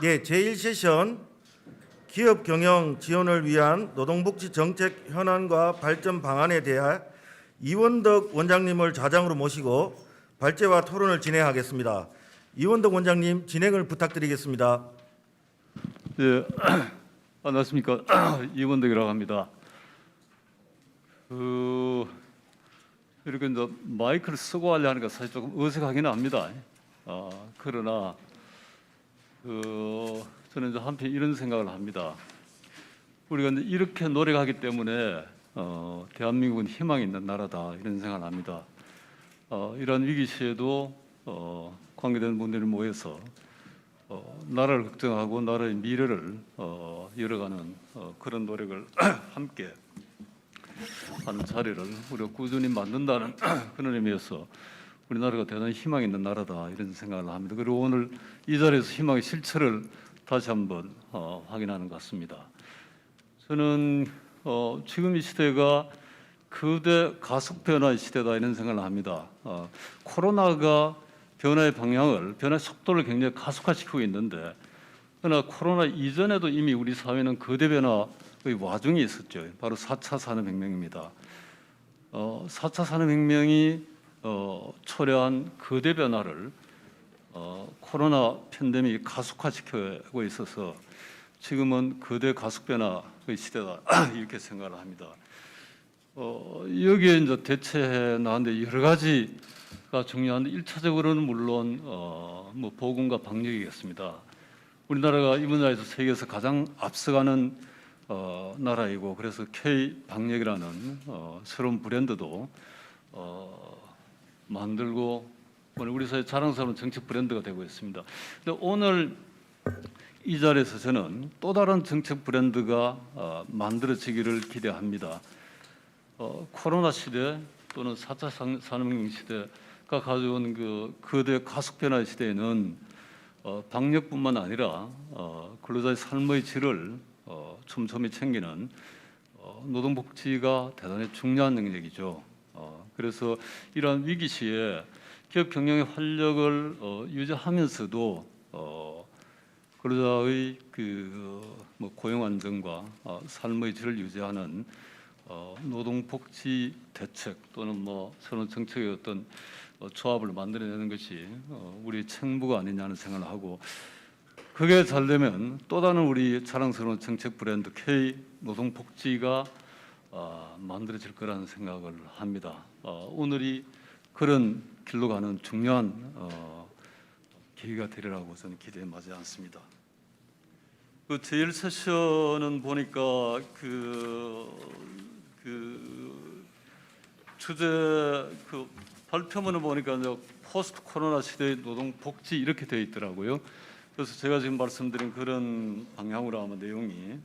네, 제1세션 기업 경영 지원을 위한 노동복지 정책 현안과 발전 방안에 대해 이원덕 원장님을 좌장으로 모시고 발제와 토론을 진행하겠습니다. 이원덕 원장님 진행을 부탁드리겠습니다. 네, 안녕하십니까. 이원덕이라고 합니다. 이렇게 이제 마이크를 쓰고 하려니까 사실 조금 어색하기는 합니다. 그러나 저는 이제 한편 이런 생각을 합니다. 우리가 이제 이렇게 노력하기 때문에 대한민국은 희망이 있는 나라다 이런 생각을 합니다. 이러한 위기 시에도 관계된 분들이 모여서 나라를 걱정하고 나라의 미래를 열어가는 그런 노력을 함께 하는 자리를 우리가 꾸준히 만든다는 그런 의미에서 우리나라가 대단히 희망이 있는 나라다 이런 생각을 합니다. 그리고 오늘 이 자리에서 희망의 실체를 다시 한번 확인하는 것 같습니다. 저는 지금 이 시대가 거대 가속 변화의 시대다 이런 생각을 합니다. 코로나가 변화의 방향을, 변화의 속도를 굉장히 가속화시키고 있는데, 그러나 코로나 이전에도 이미 우리 사회는 거대 변화의 와중에 있었죠. 바로 4차 산업혁명입니다. 4차 산업혁명이 초래한 거대 변화를 코로나 팬데믹이 가속화시키고 있어서 지금은 거대 가속 변화의 시대다 이렇게 생각을 합니다. 여기에 이제 대처해 나가는데 여러 가지가 중요한데 1차적으로는 물론 뭐 보건과 방역이겠습니다. 우리나라가 이 분야에서 세계에서 가장 앞서가는 나라이고, 그래서 K 방역이라는 새로운 브랜드도 만들고 오늘 우리 사회 자랑스러운 정책 브랜드가 되고 있습니다. 근데 오늘 이 자리에서 저는 또 다른 정책 브랜드가 만들어지기를 기대합니다. 코로나 시대 또는 4차 산업혁명 시대가 가져온 그 거대 가속 변화의 시대에는 방역뿐만 아니라 근로자의 삶의 질을 촘촘히 챙기는 노동복지가 대단히 중요한 능력이죠. 그래서 이러한 위기 시에 기업 경영의 활력을 유지하면서도 근로자의 뭐 고용 안정과 삶의 질을 유지하는 노동복지 대책 또는 뭐 새로운 정책의 어떤 조합을 만들어내는 것이 우리 책무가 아니냐는 생각을 하고, 그게 잘 되면 또 다른 우리 자랑스러운 정책 브랜드 K 노동복지가 만들어질 거라는 생각을 합니다. 오늘이 그런 길로 가는 중요한 계기가 되리라고 저는 기대에 맞지 않습니다. 그 제일 세션은 보니까 주제 발표문을 보니까 이제 포스트 코로나 시대의 노동 복지 이렇게 되어 있더라고요. 그래서 제가 지금 말씀드린 그런 방향으로 아마 내용이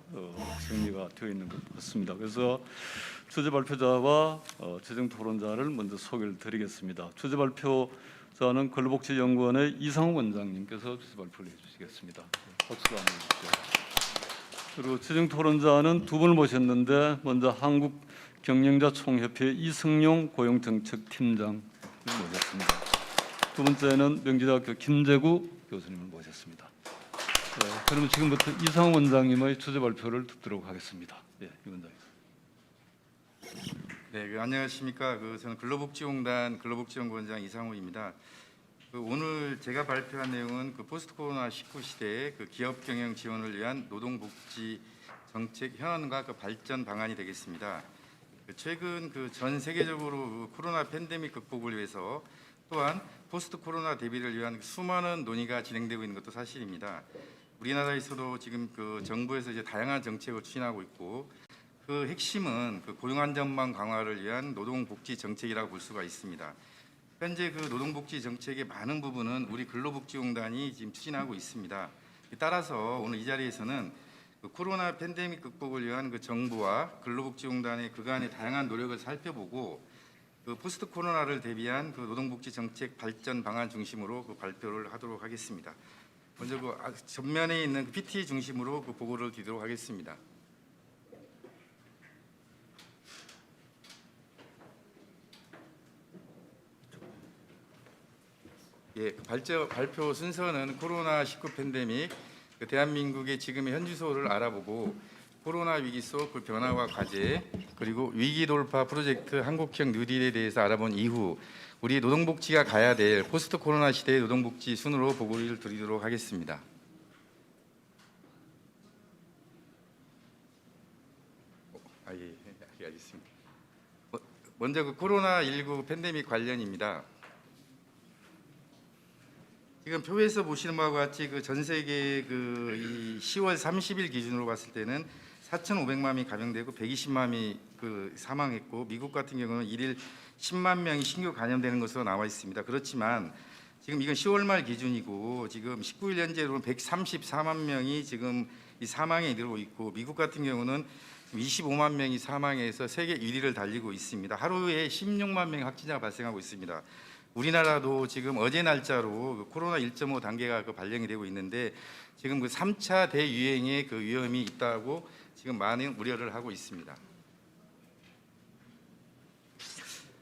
정리가 되어 있는 것 같습니다. 그래서 주제 발표자와 재정 토론자를 먼저 소개를 드리겠습니다. 주제 발표자는 근로복지연구원의 이상욱 원장님께서 주제 발표를 해주시겠습니다. 박수로 한번 주시죠. 그리고 재정 토론자는 두 분을 모셨는데, 먼저 한국경영자총협회 이승용 고용정책팀장을 모셨습니다. 두 번째는 명지대학교 김재구 교수님을 모셨습니다. 그러면 지금부터 이상욱 원장님의 주제 발표를 듣도록 하겠습니다. 이 원장님. 네, 안녕하십니까. 저는 근로복지공단 근로복지연구원장 이상욱입니다. 오늘 제가 발표한 내용은 포스트 코로나 19 시대의 기업 경영 지원을 위한 노동복지 정책 현안과 발전 방안이 되겠습니다. 최근 전 세계적으로 코로나 팬데믹 극복을 위해서 또한 포스트 코로나 대비를 위한 수많은 논의가 진행되고 있는 것도 사실입니다. 우리나라에서도 지금 정부에서 이제 다양한 정책을 추진하고 있고, 그 핵심은 고용 안전망 강화를 위한 노동복지 정책이라고 볼 수가 있습니다. 현재 노동복지 정책의 많은 부분은 우리 근로복지공단이 지금 추진하고 있습니다. 따라서 오늘 이 자리에서는 코로나 팬데믹 극복을 위한 정부와 근로복지공단의 그간의 다양한 노력을 살펴보고, 포스트 코로나를 대비한 노동복지 정책 발전 방안 중심으로 발표를 하도록 하겠습니다. 먼저 전면에 있는 PT 중심으로 보고를 드리도록 하겠습니다. 발표 순서는 코로나19 팬데믹 그 대한민국의 지금의 현주소를 알아보고 코로나 위기 속 그 변화와 과제 그리고 위기 돌파 프로젝트 한국형 뉴딜에 대해서 알아본 이후 우리 노동복지가 가야 될 포스트 코로나 시대의 노동복지 순으로 보고를 드리도록 하겠습니다. 예, 알겠습니다. 먼저 그 코로나19 팬데믹 관련입니다. 지금 표에서 보시는 바와 같이 그 전 세계 이 10월 30일 기준으로 봤을 때는 4,500만 명이 감염되고 120만 명이 그 사망했고 미국 같은 경우는 일일 10만 명이 신규 감염되는 것으로 나와 있습니다. 그렇지만 지금 이건 10월 말 기준이고 지금 19일 현재로는 134만 명이 지금 이 사망에 이르고 있고 미국 같은 경우는 25만 명이 사망해서 세계 1위를 달리고 있습니다. 하루에 16만 명의 확진자가 발생하고 있습니다. 우리나라도 지금 어제 날짜로 그 코로나 1.5 단계가 그 발령이 되고 있는데 지금 그 3차 대유행의 그 위험이 있다고 지금 많은 우려를 하고 있습니다.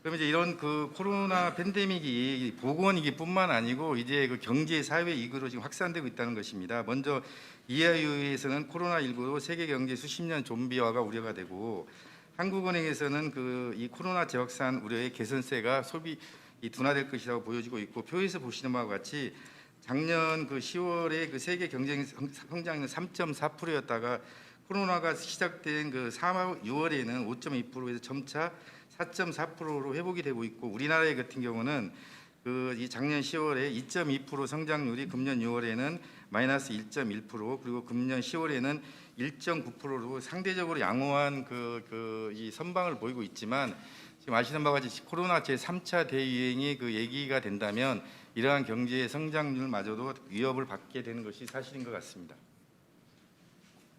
그럼 이제 이런 그 코로나 팬데믹이 보건위기뿐만 아니고 이제 그 경제 사회 위기로 지금 확산되고 있다는 것입니다. 먼저 EIU에서는 코로나19로 세계 경제 수십 년 좀비화가 우려가 되고 한국은행에서는 그 이 코로나 재확산 우려의 개선세가 소비 둔화될 것이라고 보여지고 있고 표에서 보시는 바와 같이 작년 그 10월에 그 세계 경제 성장률 3.4%였다가 코로나가 시작된 그 6월에는 5.2%에서 점차 4.4%로 회복이 되고 있고 우리나라 같은 경우는 그 이 작년 10월에 2.2% 성장률이 금년 6월에는 마이너스 1.1% 그리고 금년 10월에는 1.9%로 상대적으로 양호한 이 선방을 보이고 있지만 지금 아시는 바와 같이 코로나 제3차 대유행이 그 얘기가 된다면 이러한 경제의 성장률마저도 위협을 받게 되는 것이 사실인 것 같습니다.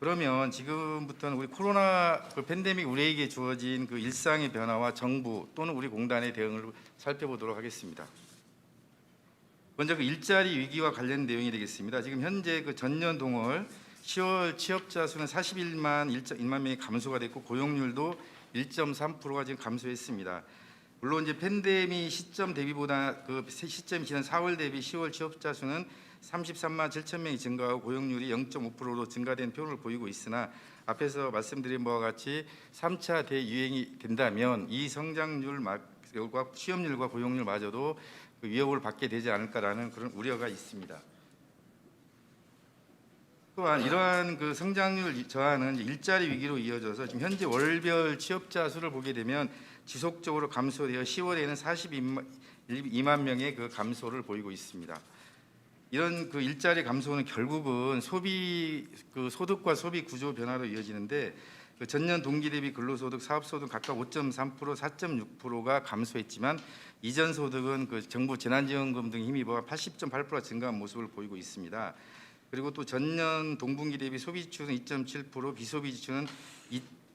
그러면 지금부터는 우리 코로나 그 팬데믹 우리에게 주어진 그 일상의 변화와 정부 또는 우리 공단의 대응을 살펴보도록 하겠습니다. 먼저 그 일자리 위기와 관련 내용이 되겠습니다. 지금 현재 그 전년 동월 10월 취업자 수는 41만 1만 명이 감소가 됐고 고용률도 1.3%가 지금 감소했습니다. 물론 이제 팬데믹 시점 대비보다 그 시점이 지난 4월 대비 10월 취업자 수는 33만 7천 명이 증가하고 고용률이 0.5%로 증가된 표를 보이고 있으나 앞에서 말씀드린 바와 같이 3차 대유행이 된다면 이 성장률과 취업률과 고용률마저도 그 위협을 받게 되지 않을까라는 그런 우려가 있습니다. 또한 이러한 그 성장률 저하는 일자리 위기로 이어져서 지금 현재 월별 취업자 수를 보게 되면 지속적으로 감소되어 10월에는 42만 명의 그 감소를 보이고 있습니다. 이런 그 일자리 감소는 결국은 소득과 소비 구조 변화로 이어지는데 그 전년 동기 대비 근로소득, 사업소득 각각 5.3%, 4.6%가 감소했지만 이전 소득은 그 정부 재난지원금 등 힘입어 80.8%가 증가한 모습을 보이고 있습니다. 그리고 또 전년 동분기 대비 소비 지출은 2.7%, 비소비 지출은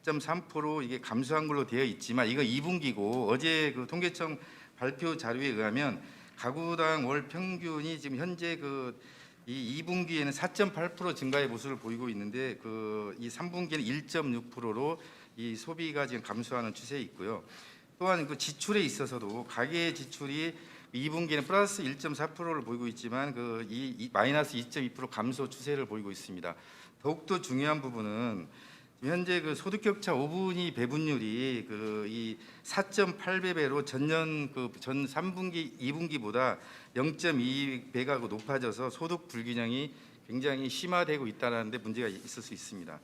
2.3% 이게 감소한 걸로 되어 있지만 이거 2분기고 어제 그 통계청 발표 자료에 의하면 가구당 월 평균이 지금 현재 이 2분기에는 4.8% 증가의 모습을 보이고 있는데 이 3분기에는 1.6%로 이 소비가 지금 감소하는 추세에 있고요. 또한 그 지출에 있어서도 가계 지출이 2분기에는 플러스 1.4%를 보이고 있지만 이 마이너스 2.2% 감소 추세를 보이고 있습니다. 더욱더 중요한 부분은 현재 그 소득 격차 5분위 배분율이 이 4.8배로 전년 전 3분기 2분기보다 0.2배가 높아져서 소득 불균형이 굉장히 심화되고 있다는 데 문제가 있을 수 있습니다.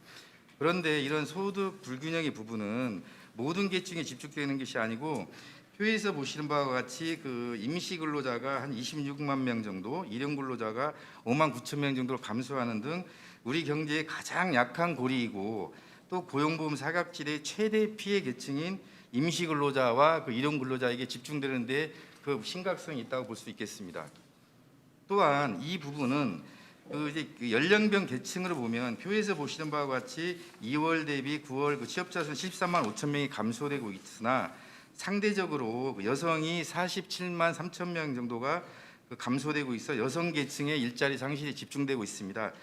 그런데 이런 소득 불균형의 부분은 모든 계층에 집중되는 것이 아니고 표에서 보시는 바와 같이 그 임시 근로자가 한 26만 명 정도, 일용 근로자가 5만 9천 명 정도로 감소하는 등 우리 경제의 가장 약한 고리이고 또 고용보험 사각지대의 최대 피해 계층인 임시 근로자와 그 일용 근로자에게 집중되는데 그 심각성이 있다고 볼 수 있겠습니다. 또한 이 부분은 이제 연령별 계층으로 보면 표에서 보시는 바와 같이 2월 대비 9월 그 취업자 수는 13만 5천 명이 감소되고 있으나 상대적으로 여성이 47만 3천 명 정도가 감소되고 있어 여성 계층의 일자리 상실이 집중되고 있습니다.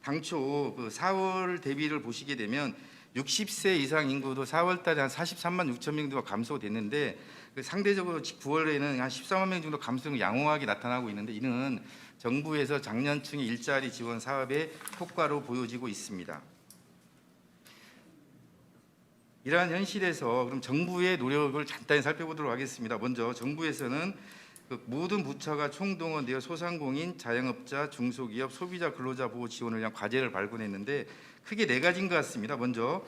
당초 4월 대비를 보시게 되면 60세 이상 인구도 4월달에 한 43만 6천 명 정도가 감소됐는데 상대적으로 9월에는 한 14만 명 정도 감소가 양호하게 나타나고 있는데 이는 정부에서 장년층의 일자리 지원 사업의 효과로 보여지고 있습니다. 이러한 현실에서 그럼 정부의 노력을 간단히 살펴보도록 하겠습니다. 먼저 정부에서는 모든 부처가 총동원되어 소상공인, 자영업자, 중소기업, 소비자, 근로자 보호 지원을 위한 과제를 발굴했는데 크게 네 가지인 것 같습니다. 먼저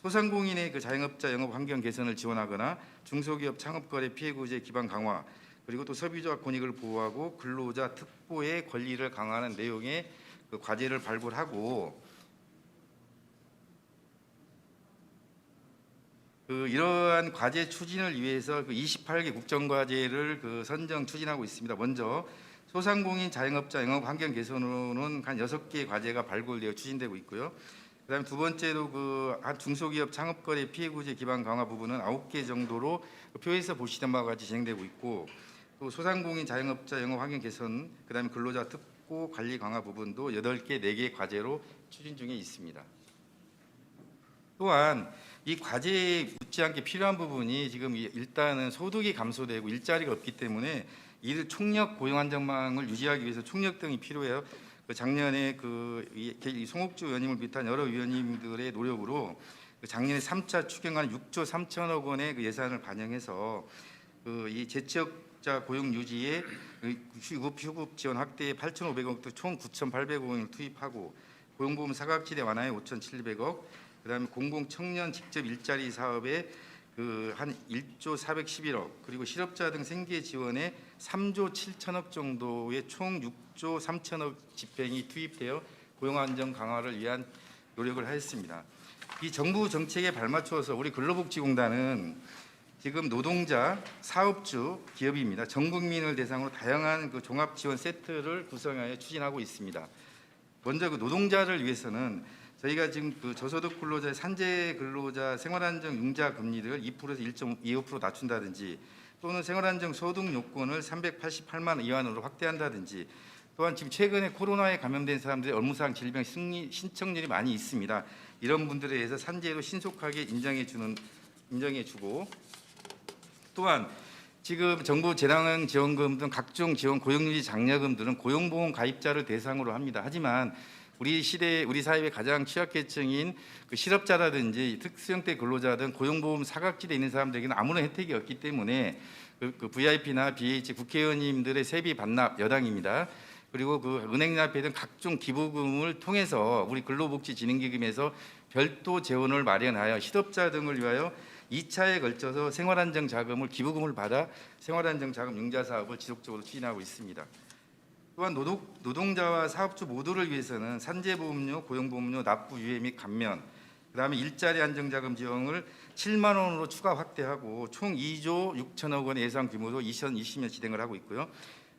소상공인의 자영업자 영업 환경 개선을 지원하거나 중소기업 창업거래 피해 구제 기반 강화, 그리고 또 소비자 권익을 보호하고 근로자 특보의 권리를 강화하는 내용의 과제를 발굴하고 이러한 과제 추진을 위해서 28개 국정과제를 선정 추진하고 있습니다. 먼저 소상공인 자영업자 영업 환경 개선으로는 한 6개의 과제가 발굴되어 추진되고 있고요. 그다음에 두 번째로 한 중소기업 창업거래 피해 구제 기반 강화 부분은 9개 정도로 표에서 보시던 바와 같이 진행되고 있고, 또 소상공인 자영업자 영업 환경 개선, 그다음에 근로자 특보 관리 강화 부분도 8개, 4개 과제로 추진 중에 있습니다. 또한 이 과제에 못지않게 필요한 부분이 지금 일단은 소득이 감소되고 일자리가 없기 때문에 이를 총력 고용 안정망을 유지하기 위해서 총력 등이 필요해요. 작년에 이 송옥주 의원님을 비롯한 여러 위원님들의 노력으로 작년에 3차 추경안 6조 3천억 원의 예산을 반영해서 이 재취업자 고용 유지에 휴급 지원 확대에 8,500억 등 총 9,800억 원을 투입하고 고용보험 사각지대 완화에 5,700억, 그다음에 공공 청년 직접 일자리 사업에 한 1조 411억, 그리고 실업자 등 생계 지원에 3조 7천억 정도의 총 6조 3천억 집행이 투입되어 고용 안정 강화를 위한 노력을 하였습니다. 이 정부 정책에 발맞춰서 우리 근로복지공단은 지금 노동자, 사업주, 기업입니다. 전 국민을 대상으로 다양한 종합 지원 세트를 구성하여 추진하고 있습니다. 먼저 노동자를 위해서는 저희가 지금 저소득 근로자, 산재 근로자 생활안정 융자 금리를 2%에서 1.25% 낮춘다든지, 또는 생활안정 소득 요건을 388만 이하로 확대한다든지, 또한 지금 최근에 코로나에 감염된 사람들의 업무상 질병 신청률이 많이 있습니다. 이런 분들에 대해서 산재로 신속하게 인정해주고, 또한 지금 정부 재난 지원금 등 각종 지원 고용유지 장려금들은 고용보험 가입자를 대상으로 합니다. 하지만 우리 사회의 가장 취약계층인 실업자라든지 특수형태 근로자 등 고용보험 사각지대에 있는 사람들에게는 아무런 혜택이 없기 때문에 VIP나 BH 국회의원님들의 세비 반납 여당입니다. 그리고 은행납회 등 각종 기부금을 통해서 우리 근로복지진흥기금에서 별도 재원을 마련하여 실업자 등을 위하여 2차에 걸쳐서 생활안정 자금을 기부금을 받아 생활안정 자금 융자 사업을 지속적으로 추진하고 있습니다. 또한 노동자와 사업주 모두를 위해서는 산재보험료, 고용보험료 납부 유예 및 감면, 그다음에 일자리 안정자금 지원을 7만 원으로 추가 확대하고 총 2조 6천억 원의 예산 규모로 2020년 진행을 하고 있고요.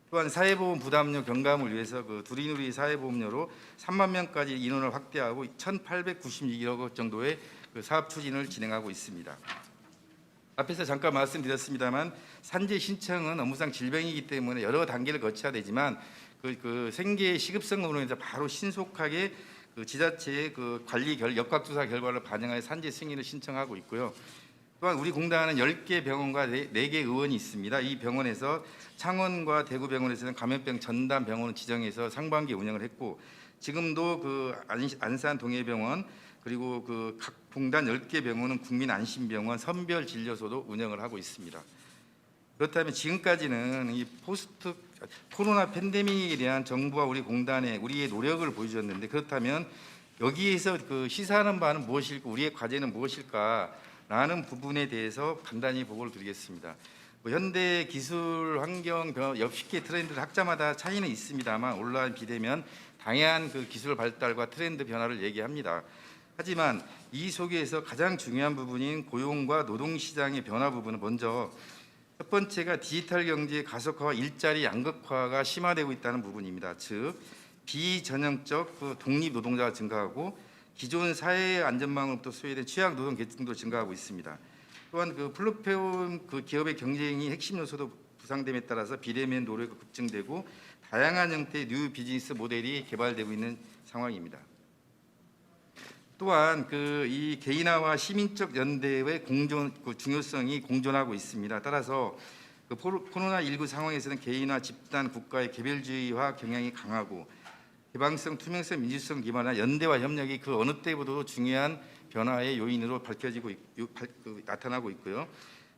또한 사회보험 부담료 경감을 위해서 두리누리 사회보험료로 3만 명까지 인원을 확대하고 1,896억 원 정도의 사업 추진을 진행하고 있습니다. 앞에서 잠깐 말씀드렸습니다만 산재 신청은 업무상 질병이기 때문에 여러 단계를 거쳐야 되지만 생계 시급성으로 인해서 바로 신속하게 지자체의 관리 역학조사 결과를 반영하여 산재 승인을 신청하고 있고요. 또한 우리 공단은 10개 병원과 4개 의원이 있습니다. 이 병원에서 창원과 대구병원에서는 감염병 전담 병원을 지정해서 상반기 운영을 했고, 지금도 안산 동해병원, 그리고 각 공단 10개 병원은 국민안심병원, 선별진료소도 운영을 하고 있습니다. 그렇다면 지금까지는 이 포스트 코로나 팬데믹에 대한 정부와 우리 공단의 우리의 노력을 보여주었는데, 그렇다면 여기에서 시사하는 바는 무엇일까, 우리의 과제는 무엇일까라는 부분에 대해서 간단히 보고를 드리겠습니다. 현대 기술 환경 쉽게 트렌드 학자마다 차이는 있습니다만 온라인 비대면 다양한 기술 발달과 트렌드 변화를 얘기합니다. 하지만 이 속에서 가장 중요한 부분인 고용과 노동시장의 변화 부분은 먼저 첫 번째가 디지털 경제의 가속화와 일자리 양극화가 심화되고 있다는 부분입니다. 즉 비전형적 독립 노동자가 증가하고 기존 사회 안전망으로부터 소외된 취약 노동 계층도 증가하고 있습니다. 또한 플랫폼 기업의 경쟁이 핵심 요소도 부상됨에 따라서 비대면 노력이 급증되고 다양한 형태의 뉴 비즈니스 모델이 개발되고 있는 상황입니다. 또한 이 개인화와 시민적 연대의 중요성이 공존하고 있습니다. 따라서 코로나19 상황에서는 개인화, 집단, 국가의 개별주의화 경향이 강하고 개방성, 투명성, 민주성 기반한 연대와 협력이 그 어느 때보다도 중요한 변화의 요인으로 나타나고 있고요.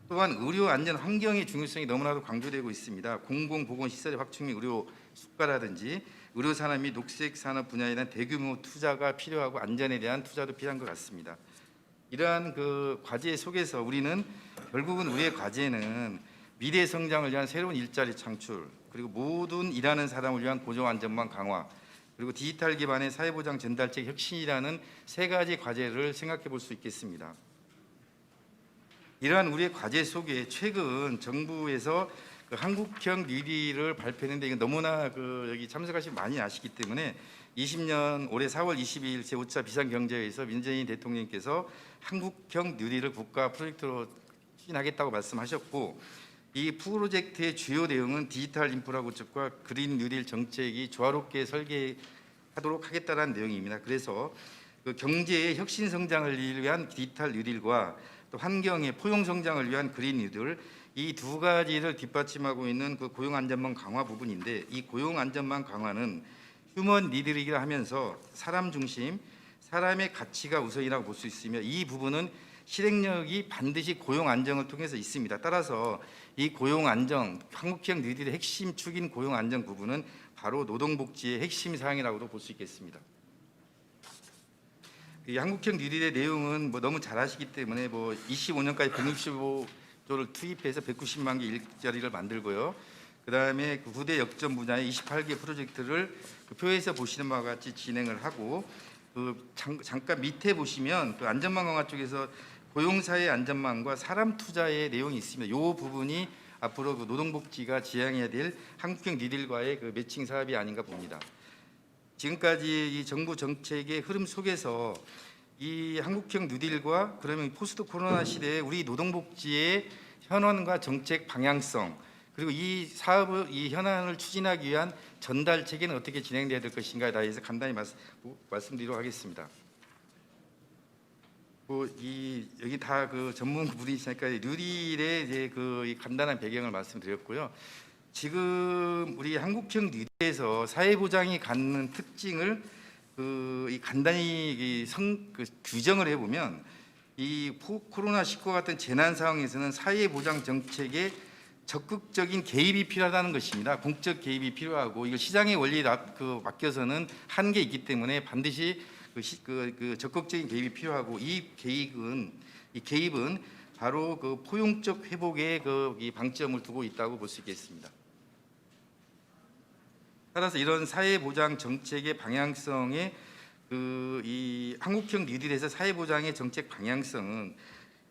또한 의료 안전 환경의 중요성이 너무나도 강조되고 있습니다. 공공보건시설의 확충 및 의료 수가라든지 의료 산업 및 녹색 산업 분야에 대한 대규모 투자가 필요하고 안전에 대한 투자도 필요한 것 같습니다. 이러한 과제 속에서 우리는 결국은 우리의 과제는 미래 성장을 위한 새로운 일자리 창출, 그리고 모든 일하는 사람을 위한 고용 안전망 강화, 그리고 디지털 기반의 사회보장 전달책 혁신이라는 세 가지 과제를 생각해 볼 수 있겠습니다. 이러한 우리의 과제 속에 최근 정부에서 한국형 뉴딜을 발표했는데 이거 너무나 여기 참석하신 많이 아시기 때문에 20년 올해 4월 22일 제5차 비상경제회의에서 문재인 대통령께서 한국형 뉴딜을 국가 프로젝트로 추진하겠다고 말씀하셨고, 이 프로젝트의 주요 내용은 디지털 인프라 구축과 그린 뉴딜 정책이 조화롭게 설계하도록 하겠다는 내용입니다. 그래서 경제의 혁신 성장을 위한 디지털 뉴딜과 또 환경의 포용 성장을 위한 그린 뉴딜, 이 두 가지를 뒷받침하고 있는 고용 안전망 강화 부분인데, 이 고용 안전망 강화는 휴먼 니드이라 하면서 사람 중심, 사람의 가치가 우선이라고 볼 수 있으며, 이 부분은 실행력이 반드시 고용 안정을 통해서 있습니다. 따라서 이 고용 안정, 한국형 뉴딜의 핵심 축인 고용 안정 부분은 바로 노동복지의 핵심 사항이라고도 볼 수 있겠습니다. 이 한국형 뉴딜의 내용은 너무 잘 아시기 때문에 25년까지 165조를 투입해서 190만 개 일자리를 만들고요. 그다음에 후대 역전 분야의 28개 프로젝트를 표에서 보시는 바와 같이 진행을 하고, 잠깐 밑에 보시면 안전망 강화 쪽에서 고용사회 안전망과 사람 투자의 내용이 있습니다. 이 부분이 앞으로 노동복지가 지향해야 될 한국형 뉴딜과의 매칭 사업이 아닌가 봅니다. 지금까지 이 정부 정책의 흐름 속에서 이 한국형 뉴딜과 그러면 포스트 코로나 시대에 우리 노동복지의 현안과 정책 방향성, 그리고 이 사업을, 이 현안을 추진하기 위한 전달 체계는 어떻게 진행돼야 될 것인가에 대해서 간단히 말씀드리도록 하겠습니다. 여기 다 전문 분이시니까 뉴딜의 이제 이 간단한 배경을 말씀드렸고요. 지금 우리 한국형 뉴딜에서 사회보장이 갖는 특징을 이 간단히 규정을 해보면, 이 코로나19 같은 재난 상황에서는 사회보장 정책에 적극적인 개입이 필요하다는 것입니다. 공적 개입이 필요하고, 이거 시장의 원리에 맡겨서는 한계 있기 때문에 반드시 적극적인 개입이 필요하고, 이 개입은 바로 포용적 회복에 이 방점을 두고 있다고 볼 수 있겠습니다. 따라서 이런 사회보장 정책의 방향성에 이 한국형 뉴딜에서 사회보장의 정책 방향성은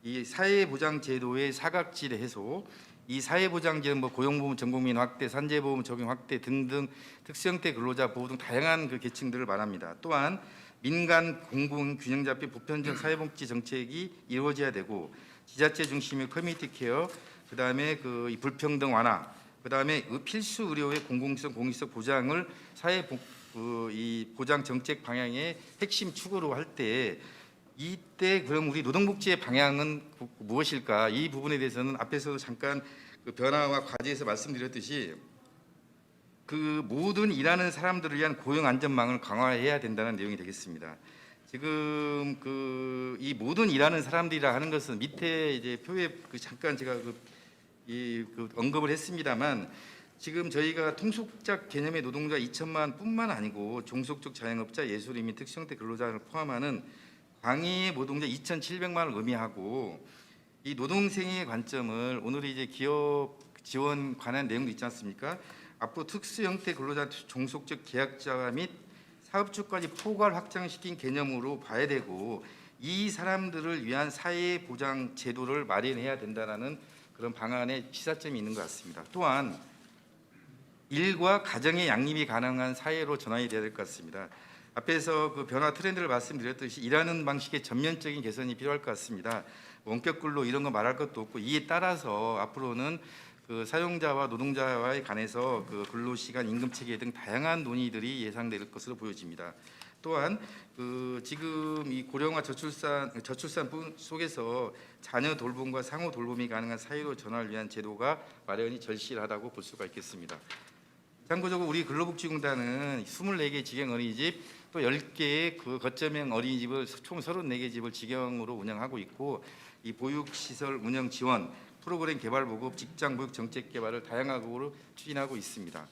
이 사회보장 제도의 사각지대 해소, 이 사회보장제는 고용보험 전국민 확대, 산재보험 적용 확대 등등 특수형태 근로자 보호 등 다양한 계층들을 말합니다. 또한 민간 공공 균형 잡힌 보편적 사회복지 정책이 이루어져야 되고, 지자체 중심의 커뮤니티 케어, 그다음에 이 불평등 완화, 그다음에 필수 의료의 공공성, 공익성 보장을 이 보장 정책 방향의 핵심 축으로 할 때, 이때 그럼 우리 노동복지의 방향은 무엇일까? 이 부분에 대해서는 앞에서 잠깐 변화와 과제에서 말씀드렸듯이 모든 일하는 사람들을 위한 고용 안전망을 강화해야 된다는 내용이 되겠습니다. 지금 이 모든 일하는 사람들이라 하는 것은 밑에 이제 표에 잠깐 제가 언급을 했습니다만, 지금 저희가 통속적 개념의 노동자 2천만 뿐만 아니고 종속적 자영업자, 예술인 및 특수형태 근로자를 포함하는 광의 노동자 2,700만을 의미하고, 이 노동생의 관점을 오늘 이제 기업 지원 관한 내용도 있지 않습니까? 앞으로 특수형태 근로자, 종속적 계약자 및 사업주까지 포괄 확장시킨 개념으로 봐야 되고, 이 사람들을 위한 사회보장 제도를 마련해야 된다는 그런 방안의 시사점이 있는 것 같습니다. 또한 일과 가정의 양립이 가능한 사회로 전환이 돼야 될 것 같습니다. 앞에서 변화 트렌드를 말씀드렸듯이 일하는 방식의 전면적인 개선이 필요할 것 같습니다. 원격 근로 이런 거 말할 것도 없고, 이에 따라서 앞으로는 사용자와 노동자와에 관해서 근로시간, 임금체계 등 다양한 논의들이 예상될 것으로 보여집니다. 또한 지금 이 고령화 저출산분 속에서 자녀 돌봄과 상호 돌봄이 가능한 사회로 전환을 위한 제도가 마련이 절실하다고 볼 수가 있겠습니다. 참고적으로 우리 근로복지공단은 24개 직영 어린이집 또 10개의 그 거점형 어린이집을 총 34개 집을 직영으로 운영하고 있고 이 보육시설 운영 지원, 프로그램 개발 보급, 직장 보육 정책 개발을 다양하고 추진하고 있습니다.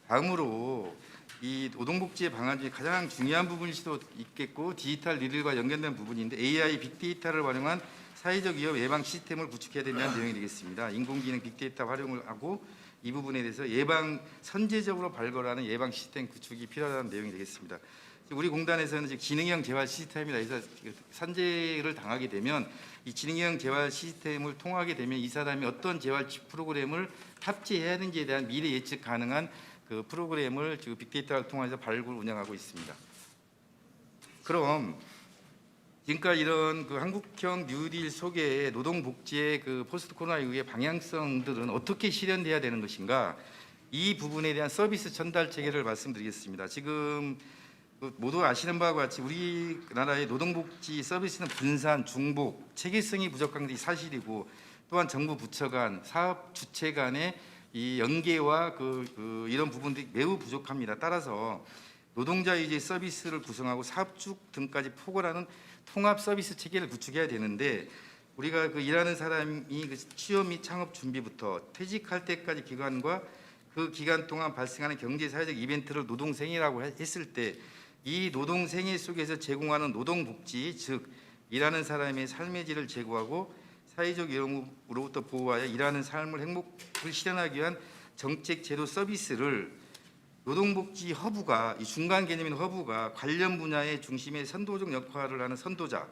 다음으로 이 노동복지의 방안 중에 가장 중요한 부분일 수도 있겠고 디지털 리들과 연결된 부분인데 AI 빅데이터를 활용한 사회적 위험 예방 시스템을 구축해야 된다는 내용이 되겠습니다. 인공지능 빅데이터 활용을 하고 이 부분에 대해서 선제적으로 발굴하는 예방 시스템 구축이 필요하다는 내용이 되겠습니다. 우리 공단에서는 지금 지능형 재활 시스템이라 해서 산재를 당하게 되면 이 지능형 재활 시스템을 통하게 되면 이 사람이 어떤 재활 프로그램을 탑재해야 하는지에 대한 미래 예측 가능한 그 프로그램을 지금 빅데이터를 통해서 발굴 운영하고 있습니다. 그럼 지금까지 이런 그 한국형 뉴딜 속에 노동복지의 그 포스트 코로나 이후의 방향성들은 어떻게 실현돼야 되는 것인가? 이 부분에 대한 서비스 전달 체계를 말씀드리겠습니다. 지금 모두 아시는 바와 같이 우리나라의 노동복지 서비스는 분산, 중복, 체계성이 부족한 것이 사실이고 또한 정부 부처 간, 사업 주체 간의 이 연계와 이런 부분들이 매우 부족합니다. 따라서 노동자 위주의 서비스를 구성하고 사업주 등까지 포괄하는 통합 서비스 체계를 구축해야 되는데 우리가 일하는 사람이 취업 및 창업 준비부터 퇴직할 때까지 기간과 그 기간 동안 발생하는 경제 사회적 이벤트를 노동생애라고 했을 때 이 노동생애 속에서 제공하는 노동복지 즉 일하는 사람의 삶의 질을 제고하고 사회적 위험으로부터 보호하여 일하는 삶을 행복을 실현하기 위한 정책 제도 서비스를 노동복지 허브가 이 중간 개념인 허브가 관련 분야의 중심의 선도적 역할을 하는 선도자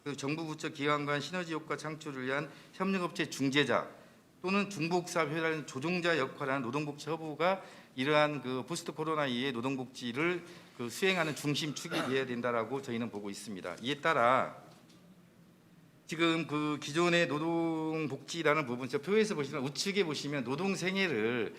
그리고 정부 부처 기관 간 시너지 효과 창출을 위한 협력업체 중재자 또는 중복사업회라는 조종자 역할을 하는 노동복지 허브가 이러한 포스트 코로나 이후의 노동복지를 수행하는 중심축이 되어야 된다라고 저희는 보고 있습니다. 이에 따라 지금 기존의 노동복지라는 부분, 저 표에서 보시면 우측에 보시면 노동생애를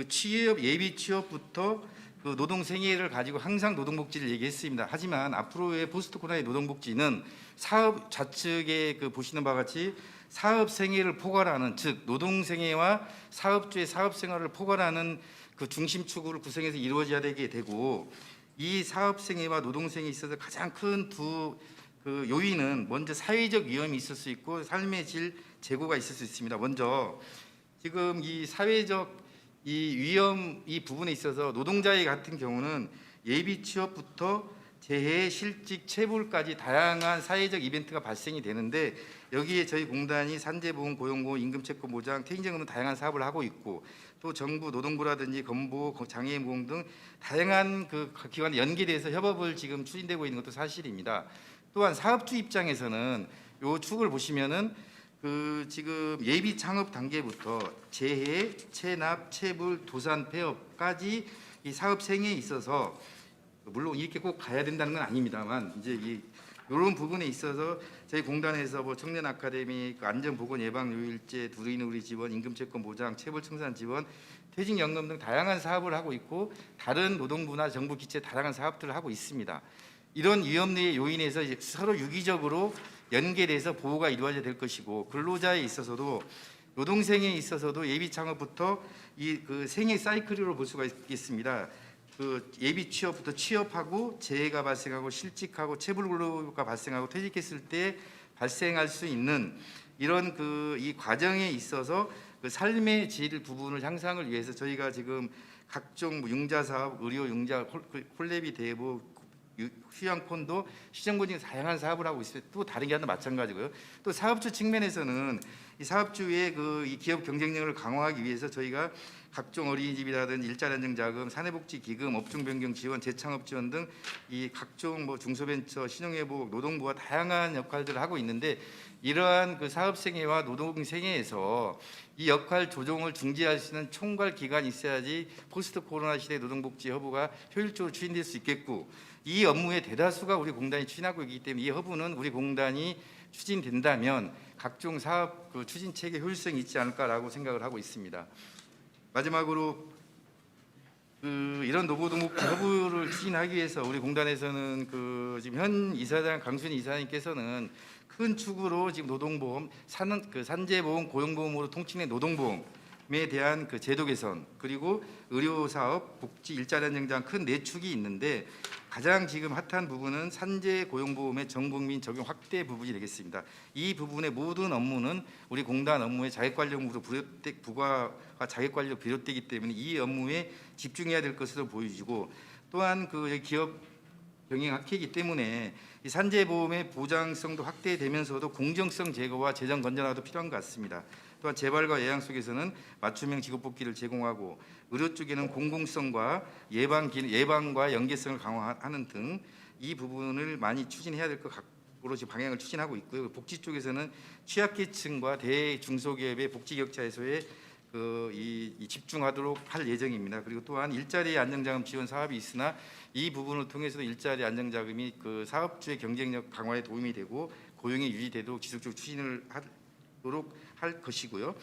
취업 예비 취업부터 노동생애를 가지고 항상 노동복지를 얘기했습니다. 하지만 앞으로의 포스트 코로나의 노동복지는 사업 좌측에 보시는 바와 같이 사업생애를 포괄하는 즉 노동생애와 사업주의 사업생활을 포괄하는 중심축을 구성해서 이루어져야 되게 되고 이 사업생애와 노동생애에 있어서 가장 큰 두 요인은 먼저 사회적 위험이 있을 수 있고 삶의 질 제고가 있을 수 있습니다. 먼저 지금 이 사회적 이 위험 이 부분에 있어서 노동자의 같은 경우는 예비 취업부터 재해, 실직, 체불까지 다양한 사회적 이벤트가 발생이 되는데 여기에 저희 공단이 산재보험, 고용보험, 임금채권 보장, 퇴직연금 다양한 사업을 하고 있고 또 정부 노동부라든지 건보, 장애인보험 등 다양한 기관에 연계돼서 협업을 지금 추진되고 있는 것도 사실입니다. 또한 사업주 입장에서는 요 축을 보시면은 지금 예비 창업 단계부터 재해, 체납, 체불, 도산, 폐업까지 이 사업 생애에 있어서 물론 이렇게 꼭 가야 된다는 건 아닙니다만 이제 이런 부분에 있어서 저희 공단에서 청년 아카데미, 안전보건 예방 요일제, 두리누리 지원, 임금채권 보장, 체불 청산 지원, 퇴직연금 등 다양한 사업을 하고 있고 다른 노동부나 정부 기체 다양한 사업들을 하고 있습니다. 이런 위험의 요인에서 서로 유기적으로 연계돼서 보호가 이루어져야 될 것이고 근로자에 있어서도 노동생에 있어서도 예비 창업부터 이 생애 사이클로 볼 수가 있겠습니다. 예비 취업부터 취업하고 재해가 발생하고 실직하고 체불 근로가 발생하고 퇴직했을 때 발생할 수 있는 이런 이 과정에 있어서 삶의 질 부분을 향상을 위해서 저희가 지금 각종 융자 사업, 의료 융자, 콜레비 대부 휴양콘도 시정권 중에 다양한 사업을 하고 있어요. 또 다른 게 하나 마찬가지고요. 또 사업주 측면에서는 이 사업주의 이 기업 경쟁력을 강화하기 위해서 저희가 각종 어린이집이라든지 일자리 안정 자금, 사내복지 기금, 업종 변경 지원, 재창업 지원 등 이 각종 중소벤처, 신용회복, 노동부와 다양한 역할들을 하고 있는데 이러한 사업생애와 노동생애에서 이 역할 조정을 중재할 수 있는 총괄 기관이 있어야지 포스트 코로나 시대 노동복지 허브가 효율적으로 추진될 수 있겠고 이 업무의 대다수가 우리 공단이 추진하고 있기 때문에 이 허브는 우리 공단이 추진된다면 각종 사업 추진 체계 효율성이 있지 않을까라고 생각을 하고 있습니다. 마지막으로 이런 노고동복지 협의를 추진하기 위해서 우리 공단에서는 지금 현 이사장 강순희 이사님께서는 큰 축으로 지금 노동보험 산재보험 고용보험으로 통칭된 노동보험에 대한 제도 개선, 그리고 의료사업 복지 일자리 안정장 큰 네 축이 있는데, 가장 지금 핫한 부분은 산재 고용보험의 전국민 적용 확대 부분이 되겠습니다. 이 부분의 모든 업무는 우리 공단 업무의 자객관리업무로 부과가 자객관리로 비롯되기 때문에 이 업무에 집중해야 될 것으로 보여지고, 또한 기업 병행 학회이기 때문에 이 산재보험의 보장성도 확대되면서도 공정성 제고와 재정 건전화도 필요한 것 같습니다. 또한 재발과 예양 속에서는 맞춤형 직업복귀를 제공하고, 의료 쪽에는 공공성과 예방과 연계성을 강화하는 등 이 부분을 많이 추진해야 될 것 같고 지금 방향을 추진하고 있고요. 복지 쪽에서는 취약계층과 대중소기업의 복지 격차 해소에 집중하도록 할 예정입니다. 그리고 또한 일자리 안정자금 지원 사업이 있으나 이 부분을 통해서도 일자리 안정자금이 사업주의 경쟁력 강화에 도움이 되고 고용이 유지되도록 지속적으로 추진을 하도록 할 것이고요.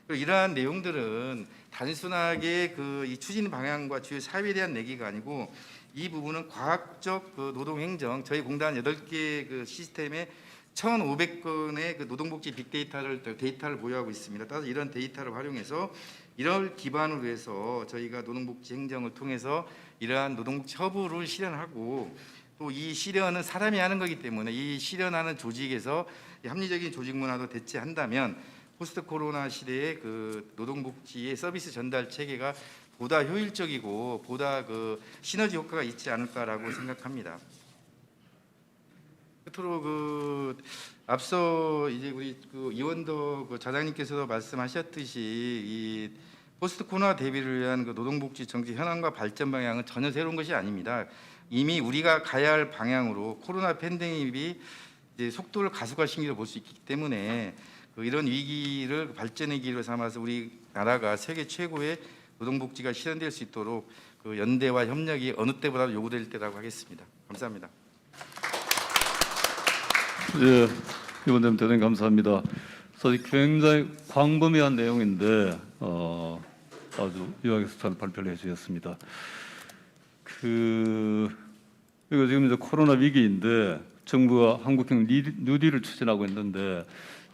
그리고 이러한 내용들은 단순하게 이 추진 방향과 주요 사업에 대한 얘기가 아니고, 이 부분은 과학적 노동행정, 저희 공단 8개 시스템에 1,500건의 노동복지 데이터를 보유하고 있습니다. 따라서 이런 데이터를 활용해서 이를 기반으로 해서 저희가 노동복지 행정을 통해서 이러한 노동복지 허브를 실현하고, 또 이 실현은 사람이 하는 거기 때문에 이 실현하는 조직에서 합리적인 조직 문화도 대체한다면 포스트 코로나 시대의 노동복지의 서비스 전달 체계가 보다 효율적이고 보다 시너지 효과가 있지 않을까라고 생각합니다. 끝으로 앞서 이제 우리 이원덕 자장님께서도 말씀하셨듯이 이 포스트 코로나 대비를 위한 노동복지 정책 현황과 발전 방향은 전혀 새로운 것이 아닙니다. 이미 우리가 가야 할 방향으로 코로나 팬데믹이 이제 속도를 가속화시키는 볼 수 있기 때문에 이런 위기를 발전의 기회로 삼아서 우리나라가 세계 최고의 노동복지가 실현될 수 있도록 연대와 협력이 어느 때보다도 요구될 때라고 하겠습니다. 감사합니다. 예, 의원님 대단히 감사합니다. 사실 굉장히 광범위한 내용인데 아주 유하게서 잘 발표를 해주셨습니다. 이거 지금 이제 코로나 위기인데 정부가 한국형 뉴딜을 추진하고 있는데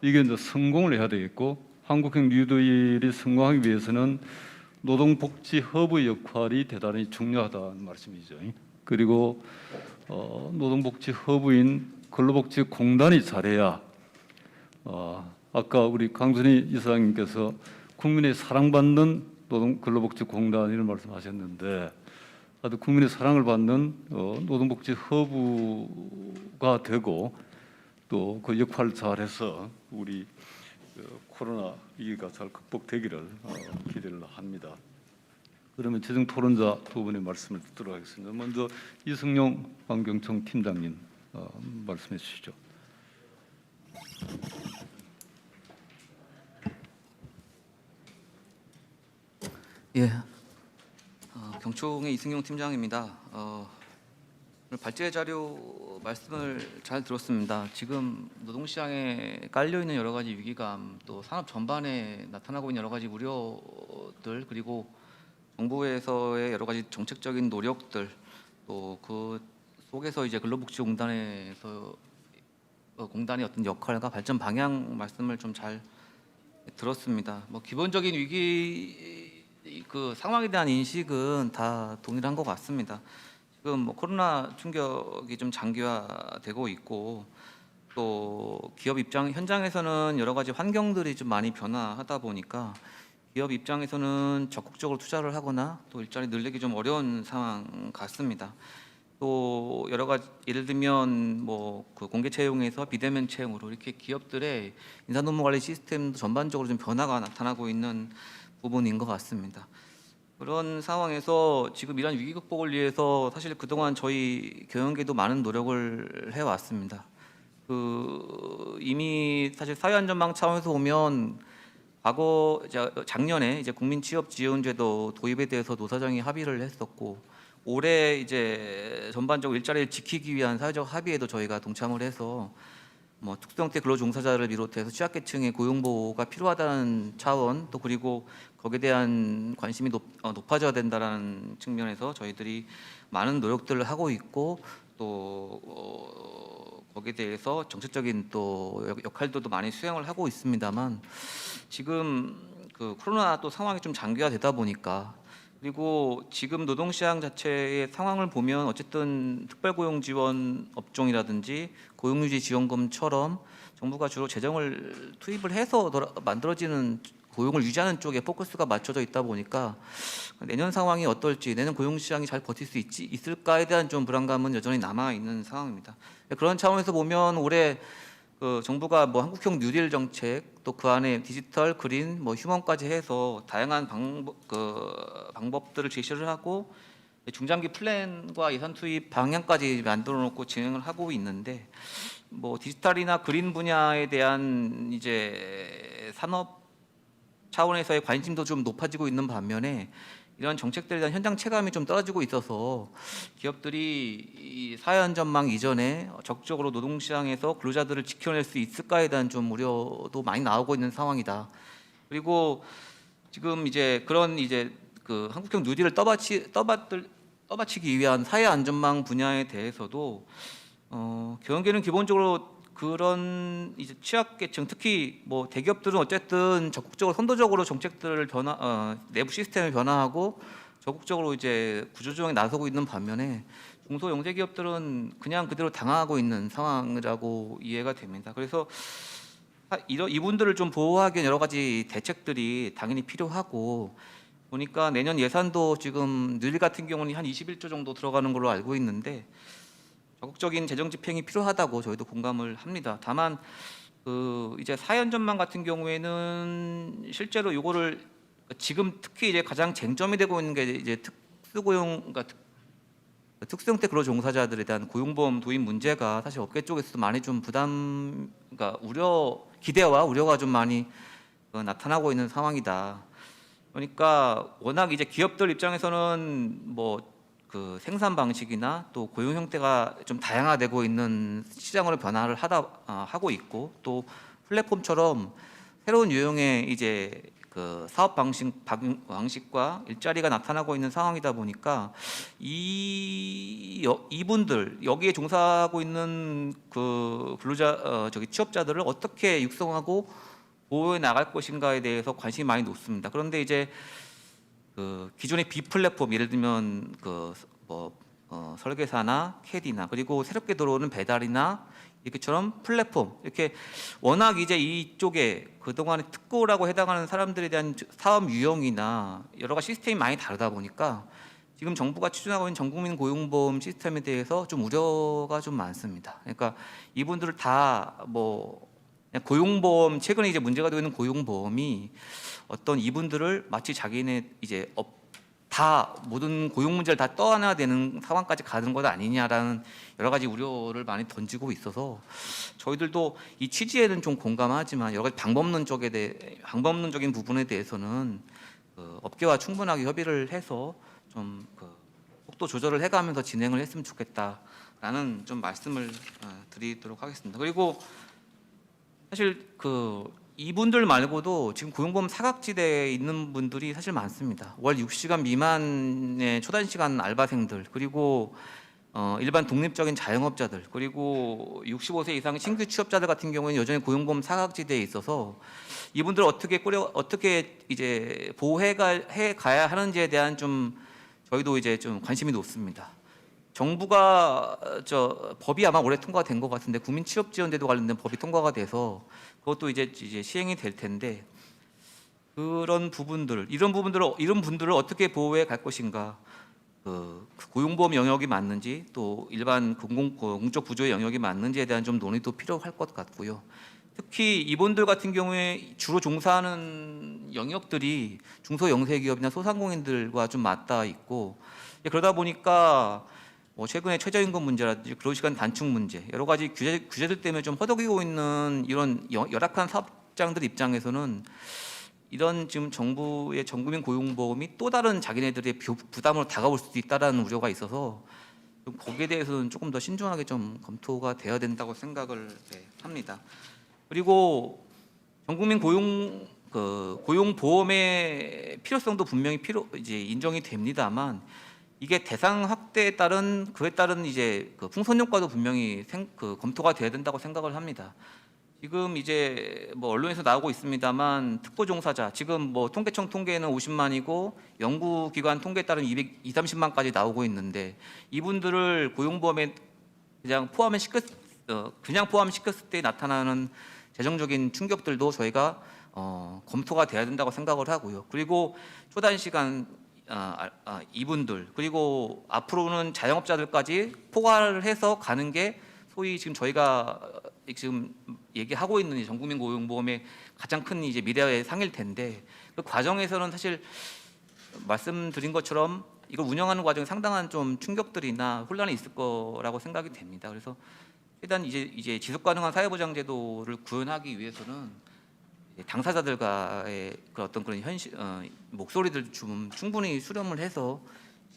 이게 이제 성공을 해야 되겠고, 한국형 뉴딜이 성공하기 위해서는 노동복지 허브의 역할이 대단히 중요하다는 말씀이죠. 그리고 노동복지 허브인 근로복지공단이 잘해야 아까 우리 강순희 이사장님께서 국민의 사랑받는 근로복지공단 이런 말씀하셨는데, 아주 국민의 사랑을 받는 노동복지 허브가 되고 또 그 역할을 잘해서 우리 코로나 위기가 잘 극복되기를 기대를 합니다. 그러면 재정 토론자 두 분의 말씀을 듣도록 하겠습니다. 먼저 이승용 환경청 팀장님 말씀해 주시죠. 예, 경총의 이승용 팀장입니다. 오늘 발제 자료 말씀을 잘 들었습니다. 지금 노동시장에 깔려 있는 여러 가지 위기감, 또 산업 전반에 나타나고 있는 여러 가지 우려들, 그리고 정부에서의 여러 가지 정책적인 노력들, 또 그 속에서 이제 근로복지공단에서 공단의 어떤 역할과 발전 방향 말씀을 좀 잘 들었습니다. 기본적인 위기 상황에 대한 인식은 다 동일한 것 같습니다. 지금 코로나 충격이 좀 장기화되고 있고, 또 기업 현장에서는 여러 가지 환경들이 좀 많이 변화하다 보니까 기업 입장에서는 적극적으로 투자를 하거나 또 일자리 늘리기 좀 어려운 상황 같습니다. 또 여러 가지 예를 들면 공개 채용에서 비대면 채용으로 이렇게 기업들의 인사노무관리 시스템도 전반적으로 좀 변화가 나타나고 있는 부분인 것 같습니다. 그런 상황에서 지금 이런 위기 극복을 위해서 사실 그동안 저희 경영계도 많은 노력을 해왔습니다. 이미 사실 사회안전망 차원에서 보면 작년에 이제 국민취업지원제도 도입에 대해서 노사정이 합의를 했었고, 올해 이제 전반적으로 일자리를 지키기 위한 사회적 합의에도 저희가 동참을 해서 특수형태 근로종사자를 비롯해서 취약계층의 고용보호가 필요하다는 차원, 또 그리고 거기에 대한 관심이 높아져야 된다라는 측면에서 저희들이 많은 노력들을 하고 있고 또 거기에 대해서 정책적인 또 역할들도 많이 수행을 하고 있습니다만 지금 그 코로나 또 상황이 좀 장기화되다 보니까 그리고 지금 노동시장 자체의 상황을 보면 어쨌든 특별고용지원 업종이라든지 고용유지지원금처럼 정부가 주로 재정을 투입을 해서 만들어지는 고용을 유지하는 쪽에 포커스가 맞춰져 있다 보니까 내년 상황이 어떨지, 내년 고용시장이 잘 버틸 수 있을까에 대한 좀 불안감은 여전히 남아 있는 상황입니다. 그런 차원에서 보면 올해 그 정부가 뭐 한국형 뉴딜 정책, 또 그 안에 디지털, 그린, 뭐 휴먼까지 해서 다양한 방법들을 제시를 하고 중장기 플랜과 예산 투입 방향까지 만들어 놓고 진행을 하고 있는데 뭐 디지털이나 그린 분야에 대한 이제 산업 차원에서의 관심도 좀 높아지고 있는 반면에 이런 정책들에 대한 현장 체감이 좀 떨어지고 있어서 기업들이 이 사회 안전망 이전에 적극적으로 노동시장에서 근로자들을 지켜낼 수 있을까에 대한 좀 우려도 많이 나오고 있는 상황이다. 그리고 지금 이제 그런 이제 그 한국형 뉴딜을 떠받치기 위한 사회 안전망 분야에 대해서도 경영계는 기본적으로 그런 이제 취약계층 특히 뭐 대기업들은 어쨌든 적극적으로 선도적으로 정책들을 내부 시스템을 변화하고 적극적으로 이제 구조조정에 나서고 있는 반면에 중소 영세기업들은 그냥 그대로 당하고 있는 상황이라고 이해가 됩니다. 그래서 이분들을 좀 보호하기 위한 여러 가지 대책들이 당연히 필요하고 보니까 내년 예산도 지금 뉴딜 같은 경우는 한 21조 정도 들어가는 걸로 알고 있는데 적극적인 재정 집행이 필요하다고 저희도 공감을 합니다. 다만 그 이제 사회안전망 같은 경우에는 실제로 요거를 지금 특히 이제 가장 쟁점이 되고 있는 게 이제 특수고용 그러니까 특수형태 근로 종사자들에 대한 고용보험 도입 문제가 사실 업계 쪽에서도 많이 좀 그러니까 기대와 우려가 좀 많이 나타나고 있는 상황이다. 그러니까 워낙 이제 기업들 입장에서는 뭐 그 생산 방식이나 또 고용 형태가 좀 다양화되고 있는 시장으로 변화를 하고 있고 또 플랫폼처럼 새로운 유형의 이제 그 사업 방식과 일자리가 나타나고 있는 상황이다 보니까 이분들 여기에 종사하고 있는 그 취업자들을 어떻게 육성하고 보호해 나갈 것인가에 대해서 관심이 많이 높습니다. 그런데 이제 그 기존의 비플랫폼 예를 들면 설계사나 캐디나 그리고 새롭게 들어오는 배달이나 이렇게처럼 플랫폼 이렇게 워낙 이제 이쪽에 그동안에 특고라고 해당하는 사람들에 대한 사업 유형이나 여러 가지 시스템이 많이 다르다 보니까 지금 정부가 추진하고 있는 전국민 고용보험 시스템에 대해서 좀 우려가 좀 많습니다. 그러니까 이분들을 다 뭐 고용보험 최근에 이제 문제가 되고 있는 고용보험이 어떤 이분들을 마치 자기네 이제 다 모든 고용 문제를 다 떠안아야 되는 상황까지 가는 것 아니냐라는 여러 가지 우려를 많이 던지고 있어서 저희들도 이 취지에는 좀 공감하지만 여러 가지 방법론적인 부분에 대해서는 업계와 충분하게 협의를 해서 좀 속도 조절을 해가면서 진행을 했으면 좋겠다라는 좀 말씀을 드리도록 하겠습니다. 그리고 사실 이분들 말고도 지금 고용보험 사각지대에 있는 분들이 사실 많습니다. 월 60시간 미만의 초단시간 알바생들 그리고 일반 독립적인 자영업자들 그리고 65세 이상의 신규 취업자들 같은 경우에는 여전히 고용보험 사각지대에 있어서 이분들을 어떻게 이제 보호해 가야 하는지에 대한 좀 저희도 이제 좀 관심이 높습니다. 정부가 법이 아마 올해 통과된 것 같은데 국민취업지원제도 관련된 법이 통과가 돼서 그것도 이제 시행이 될 텐데 이런 분들을 어떻게 보호해 갈 것인가 그 고용보험 영역이 맞는지 또 일반 공적 부조의 영역이 맞는지에 대한 좀 논의도 필요할 것 같고요. 특히 이분들 같은 경우에 주로 종사하는 영역들이 중소영세기업이나 소상공인들과 좀 맞닿아 있고 그러다 보니까 뭐 최근에 최저임금 문제라든지 근로시간 단축 문제 여러 가지 규제들 때문에 좀 허덕이고 있는 이런 열악한 사업장들 입장에서는 이런 지금 정부의 전국민 고용보험이 또 다른 자기네들의 부담으로 다가올 수도 있다라는 우려가 있어서 좀 거기에 대해서는 조금 더 신중하게 좀 검토가 돼야 된다고 생각을 합니다. 그리고 전국민 고용 그 고용보험의 필요성도 분명히 이제 인정이 됩니다만 이게 대상 확대에 따른 그에 따른 이제 그 풍선 효과도 분명히 검토가 돼야 된다고 생각을 합니다. 지금 이제 뭐 언론에서 나오고 있습니다만 특보 종사자 지금 뭐 통계청 통계는 50만이고 연구기관 통계에 따른 230만까지 나오고 있는데 이분들을 고용보험에 그냥 포함시켰을 때 나타나는 재정적인 충격들도 저희가 검토가 돼야 된다고 생각을 하고요. 그리고 초단시간 이분들 그리고 앞으로는 자영업자들까지 포괄을 해서 가는 게 소위 지금 저희가 지금 얘기하고 있는 전국민 고용보험의 가장 큰 이제 미래의 상일 텐데 그 과정에서는 사실 말씀드린 것처럼 이걸 운영하는 과정에 상당한 좀 충격들이나 혼란이 있을 거라고 생각이 됩니다. 그래서 일단 이제 지속 가능한 사회보장제도를 구현하기 위해서는 당사자들과의 그런 목소리들 좀 충분히 수렴을 해서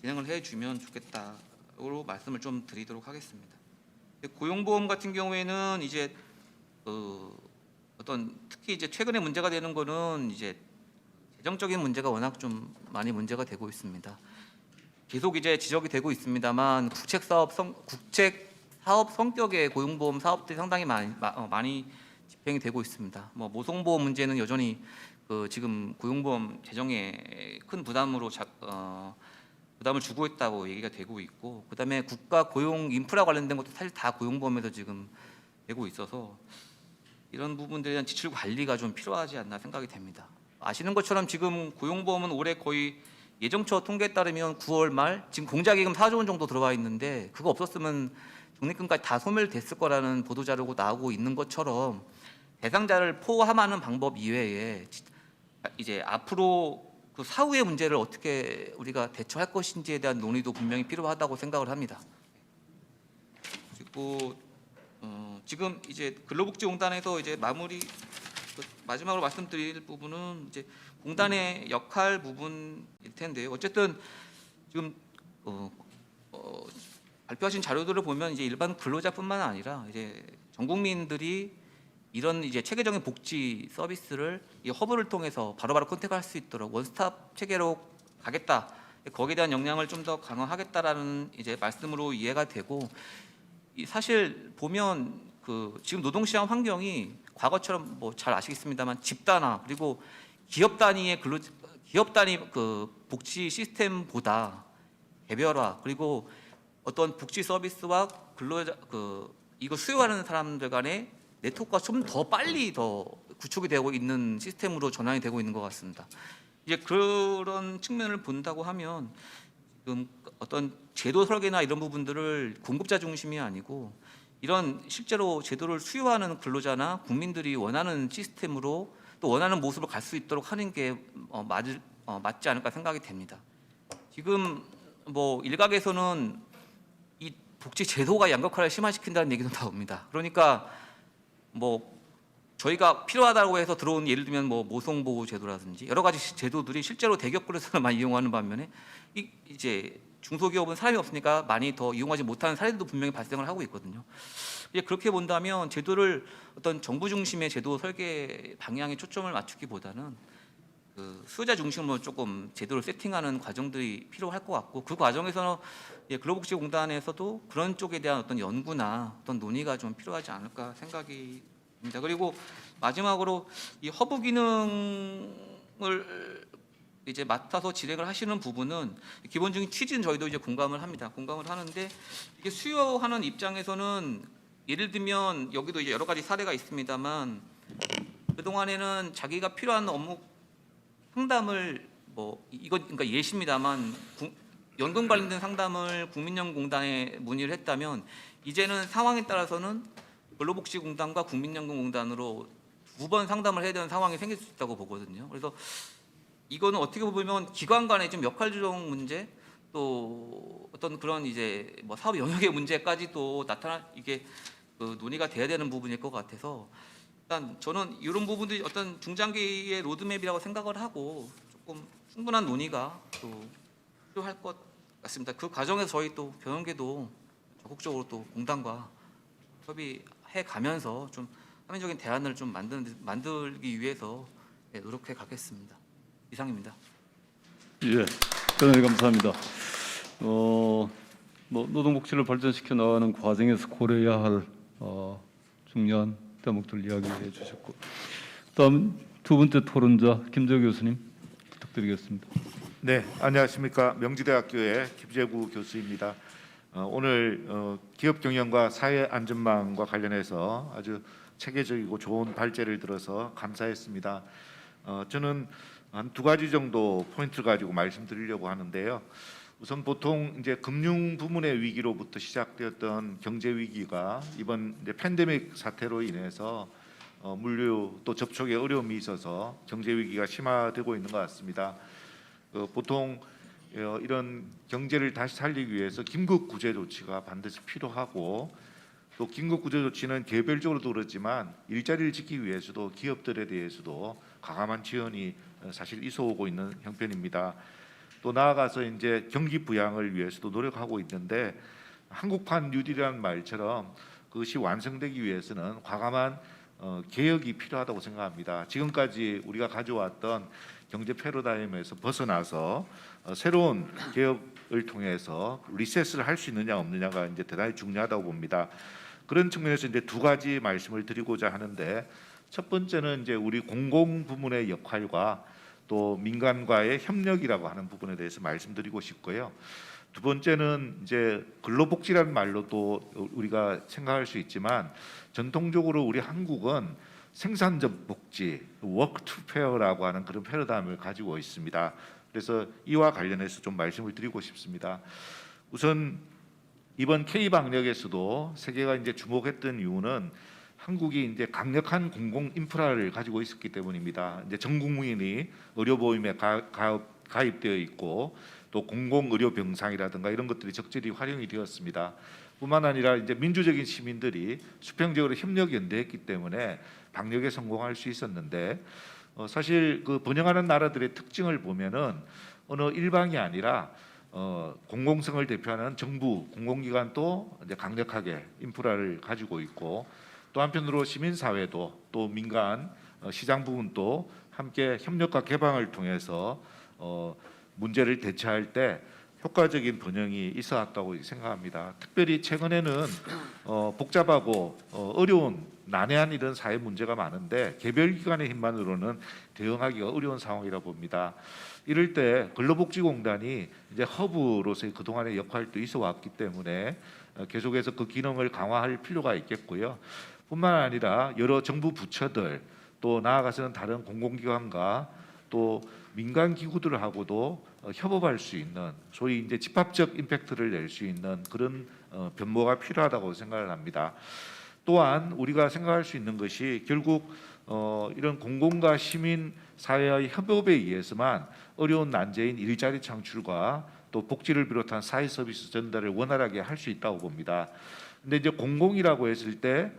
진행을 해주면 좋겠다고 말씀을 좀 드리도록 하겠습니다. 고용보험 같은 경우에는 이제 특히 이제 최근에 문제가 되는 거는 이제 재정적인 문제가 워낙 좀 많이 문제가 되고 있습니다. 계속 이제 지적이 되고 있습니다만 국책 사업 성격의 고용보험 사업들이 상당히 많이 집행이 되고 있습니다. 뭐 모성보험 문제는 여전히 지금 고용보험 재정에 큰 부담을 주고 있다고 얘기가 되고 있고, 그다음에 국가 고용 인프라 관련된 것도 사실 다 고용보험에서 지금 되고 있어서 이런 부분들에 대한 지출 관리가 좀 필요하지 않나 생각이 됩니다. 아시는 것처럼 지금 고용보험은 올해 거의 예정처 통계에 따르면 9월 말 지금 공자기금 4조 원 정도 들어와 있는데 그거 없었으면 적립금까지 다 소멸됐을 거라는 보도 자료가 나오고 있는 것처럼 대상자를 포함하는 방법 이외에 이제 앞으로 그 사후의 문제를 어떻게 우리가 대처할 것인지에 대한 논의도 분명히 필요하다고 생각을 합니다. 그리고 지금 이제 근로복지공단에서 이제 마지막으로 말씀드릴 부분은 이제 공단의 역할 부분일 텐데요. 어쨌든 지금 발표하신 자료들을 보면 이제 일반 근로자뿐만 아니라 이제 전 국민들이 이런 이제 체계적인 복지 서비스를 이 허브를 통해서 바로바로 컨택할 수 있도록 원스톱 체계로 가겠다. 거기에 대한 역량을 좀 더 강화하겠다라는 이제 말씀으로 이해가 되고, 사실 보면 지금 노동시장 환경이 과거처럼 뭐 잘 아시겠습니다만 집단화 그리고 기업 단위 복지 시스템보다 개별화 그리고 어떤 복지 서비스와 근로자 이거 수요하는 사람들 간의 네트워크가 좀 더 빨리 구축이 되고 있는 시스템으로 전환이 되고 있는 것 같습니다. 이제 그런 측면을 본다고 하면 지금 어떤 제도 설계나 이런 부분들을 공급자 중심이 아니고 이런 실제로 제도를 수요하는 근로자나 국민들이 원하는 시스템으로 또 원하는 모습을 갈 수 있도록 하는 게 맞지 않을까 생각이 됩니다. 지금 뭐 일각에서는 이 복지 제도가 양극화를 심화시킨다는 얘기도 나옵니다. 그러니까 뭐 저희가 필요하다고 해서 들어온 예를 들면 뭐 모성보호 제도라든지 여러 가지 제도들이 실제로 대기업으로서는 많이 이용하는 반면에 이제 중소기업은 사람이 없으니까 많이 더 이용하지 못하는 사례들도 분명히 발생을 하고 있거든요. 이제 그렇게 본다면 제도를 어떤 정부 중심의 제도 설계 방향에 초점을 맞추기보다는 수요자 중심으로 조금 제도를 세팅하는 과정들이 필요할 것 같고, 그 과정에서는 근로복지공단에서도 그런 쪽에 대한 어떤 연구나 어떤 논의가 좀 필요하지 않을까 생각이 듭니다. 그리고 마지막으로 이 허브 기능을 이제 맡아서 진행을 하시는 부분은 기본적인 취지는 저희도 이제 공감을 합니다. 공감을 하는데 이게 수요하는 입장에서는 예를 들면 여기도 이제 여러 가지 사례가 있습니다만 그 동안에는 자기가 필요한 업무 상담을 이건 그러니까 예시입니다만 연금 관련된 상담을 국민연금공단에 문의를 했다면 이제는 상황에 따라서는 근로복지공단과 국민연금공단으로 2번 상담을 해야 되는 상황이 생길 수 있다고 보거든요. 그래서 이거는 어떻게 보면 기관 간의 좀 역할 조정 문제 또 어떤 그런 이제 뭐 사업 영역의 문제까지도 이게 논의가 돼야 되는 부분일 것 같아서 일단 저는 이런 부분들이 어떤 중장기의 로드맵이라고 생각을 하고 조금 충분한 논의가 또 필요할 것 같습니다. 그 과정에서 저희 또 경영계도 적극적으로 또 공단과 협의해 가면서 좀 합리적인 대안을 좀 만들기 위해서 노력해 가겠습니다. 이상입니다. 예, 대단히 감사합니다. 노동복지를 발전시켜 나가는 과정에서 고려해야 할 중요한 대목들 이야기해 주셨고, 다음 두 번째 토론자 김재우 교수님 부탁드리겠습니다. 네, 안녕하십니까. 명지대학교의 김재구 교수입니다. 오늘 기업 경영과 사회 안전망과 관련해서 아주 체계적이고 좋은 발제를 들어서 감사했습니다. 저는 한 두 가지 정도 포인트를 가지고 말씀드리려고 하는데요. 우선 보통 이제 금융 부문의 위기로부터 시작되었던 경제 위기가 이번 이제 팬데믹 사태로 인해서 물류 또 접촉에 어려움이 있어서 경제 위기가 심화되고 있는 것 같습니다. 보통 이런 경제를 다시 살리기 위해서 긴급 구제 조치가 반드시 필요하고, 또 긴급 구제 조치는 개별적으로도 그렇지만 일자리를 지키기 위해서도 기업들에 대해서도 과감한 지원이 사실 있어오고 있는 형편입니다. 또 나아가서 이제 경기 부양을 위해서도 노력하고 있는데, 한국판 뉴딜이라는 말처럼 그것이 완성되기 위해서는 과감한 개혁이 필요하다고 생각합니다. 지금까지 우리가 가져왔던 경제 패러다임에서 벗어나서 새로운 개혁을 통해서 리셋을 할 수 있느냐 없느냐가 이제 대단히 중요하다고 봅니다. 그런 측면에서 이제 두 가지 말씀을 드리고자 하는데, 첫 번째는 이제 우리 공공 부문의 역할과 또 민간과의 협력이라고 하는 부분에 대해서 말씀드리고 싶고요. 두 번째는 이제 근로복지라는 말로도 우리가 생각할 수 있지만, 전통적으로 우리 한국은 생산적 복지, 워크 투 페어라고 하는 그런 패러다임을 가지고 있습니다. 그래서 이와 관련해서 좀 말씀을 드리고 싶습니다. 우선 이번 K 방역에서도 세계가 이제 주목했던 이유는 한국이 이제 강력한 공공 인프라를 가지고 있었기 때문입니다. 이제 전 국민이 의료 보험에 가입되어 있고, 또 공공 의료 병상이라든가 이런 것들이 적절히 활용이 되었습니다. 뿐만 아니라 이제 민주적인 시민들이 수평적으로 협력 연대했기 때문에 방역에 성공할 수 있었는데, 사실 그 번영하는 나라들의 특징을 보면은 어느 일방이 아니라 공공성을 대표하는 정부 공공기관도 이제 강력하게 인프라를 가지고 있고, 또 한편으로 시민사회도 또 민간 시장 부분도 함께 협력과 개방을 통해서 문제를 대처할 때 효과적인 번영이 있어 왔다고 생각합니다. 특별히 최근에는 복잡하고 어려운 난해한 이런 사회 문제가 많은데 개별 기관의 힘만으로는 대응하기가 어려운 상황이라 봅니다. 이럴 때 근로복지공단이 이제 허브로서의 그동안의 역할도 있어 왔기 때문에 계속해서 그 기능을 강화할 필요가 있겠고요. 뿐만 아니라 여러 정부 부처들, 또 나아가서는 다른 공공기관과 또 민간 기구들하고도 협업할 수 있는, 소위 이제 집합적 임팩트를 낼 수 있는 그런 변모가 필요하다고 생각을 합니다. 또한 우리가 생각할 수 있는 것이 결국 이런 공공과 시민 사회의 협업에 의해서만 어려운 난제인 일자리 창출과 또 복지를 비롯한 사회 서비스 전달을 원활하게 할 수 있다고 봅니다. 근데 이제 공공이라고 했을 때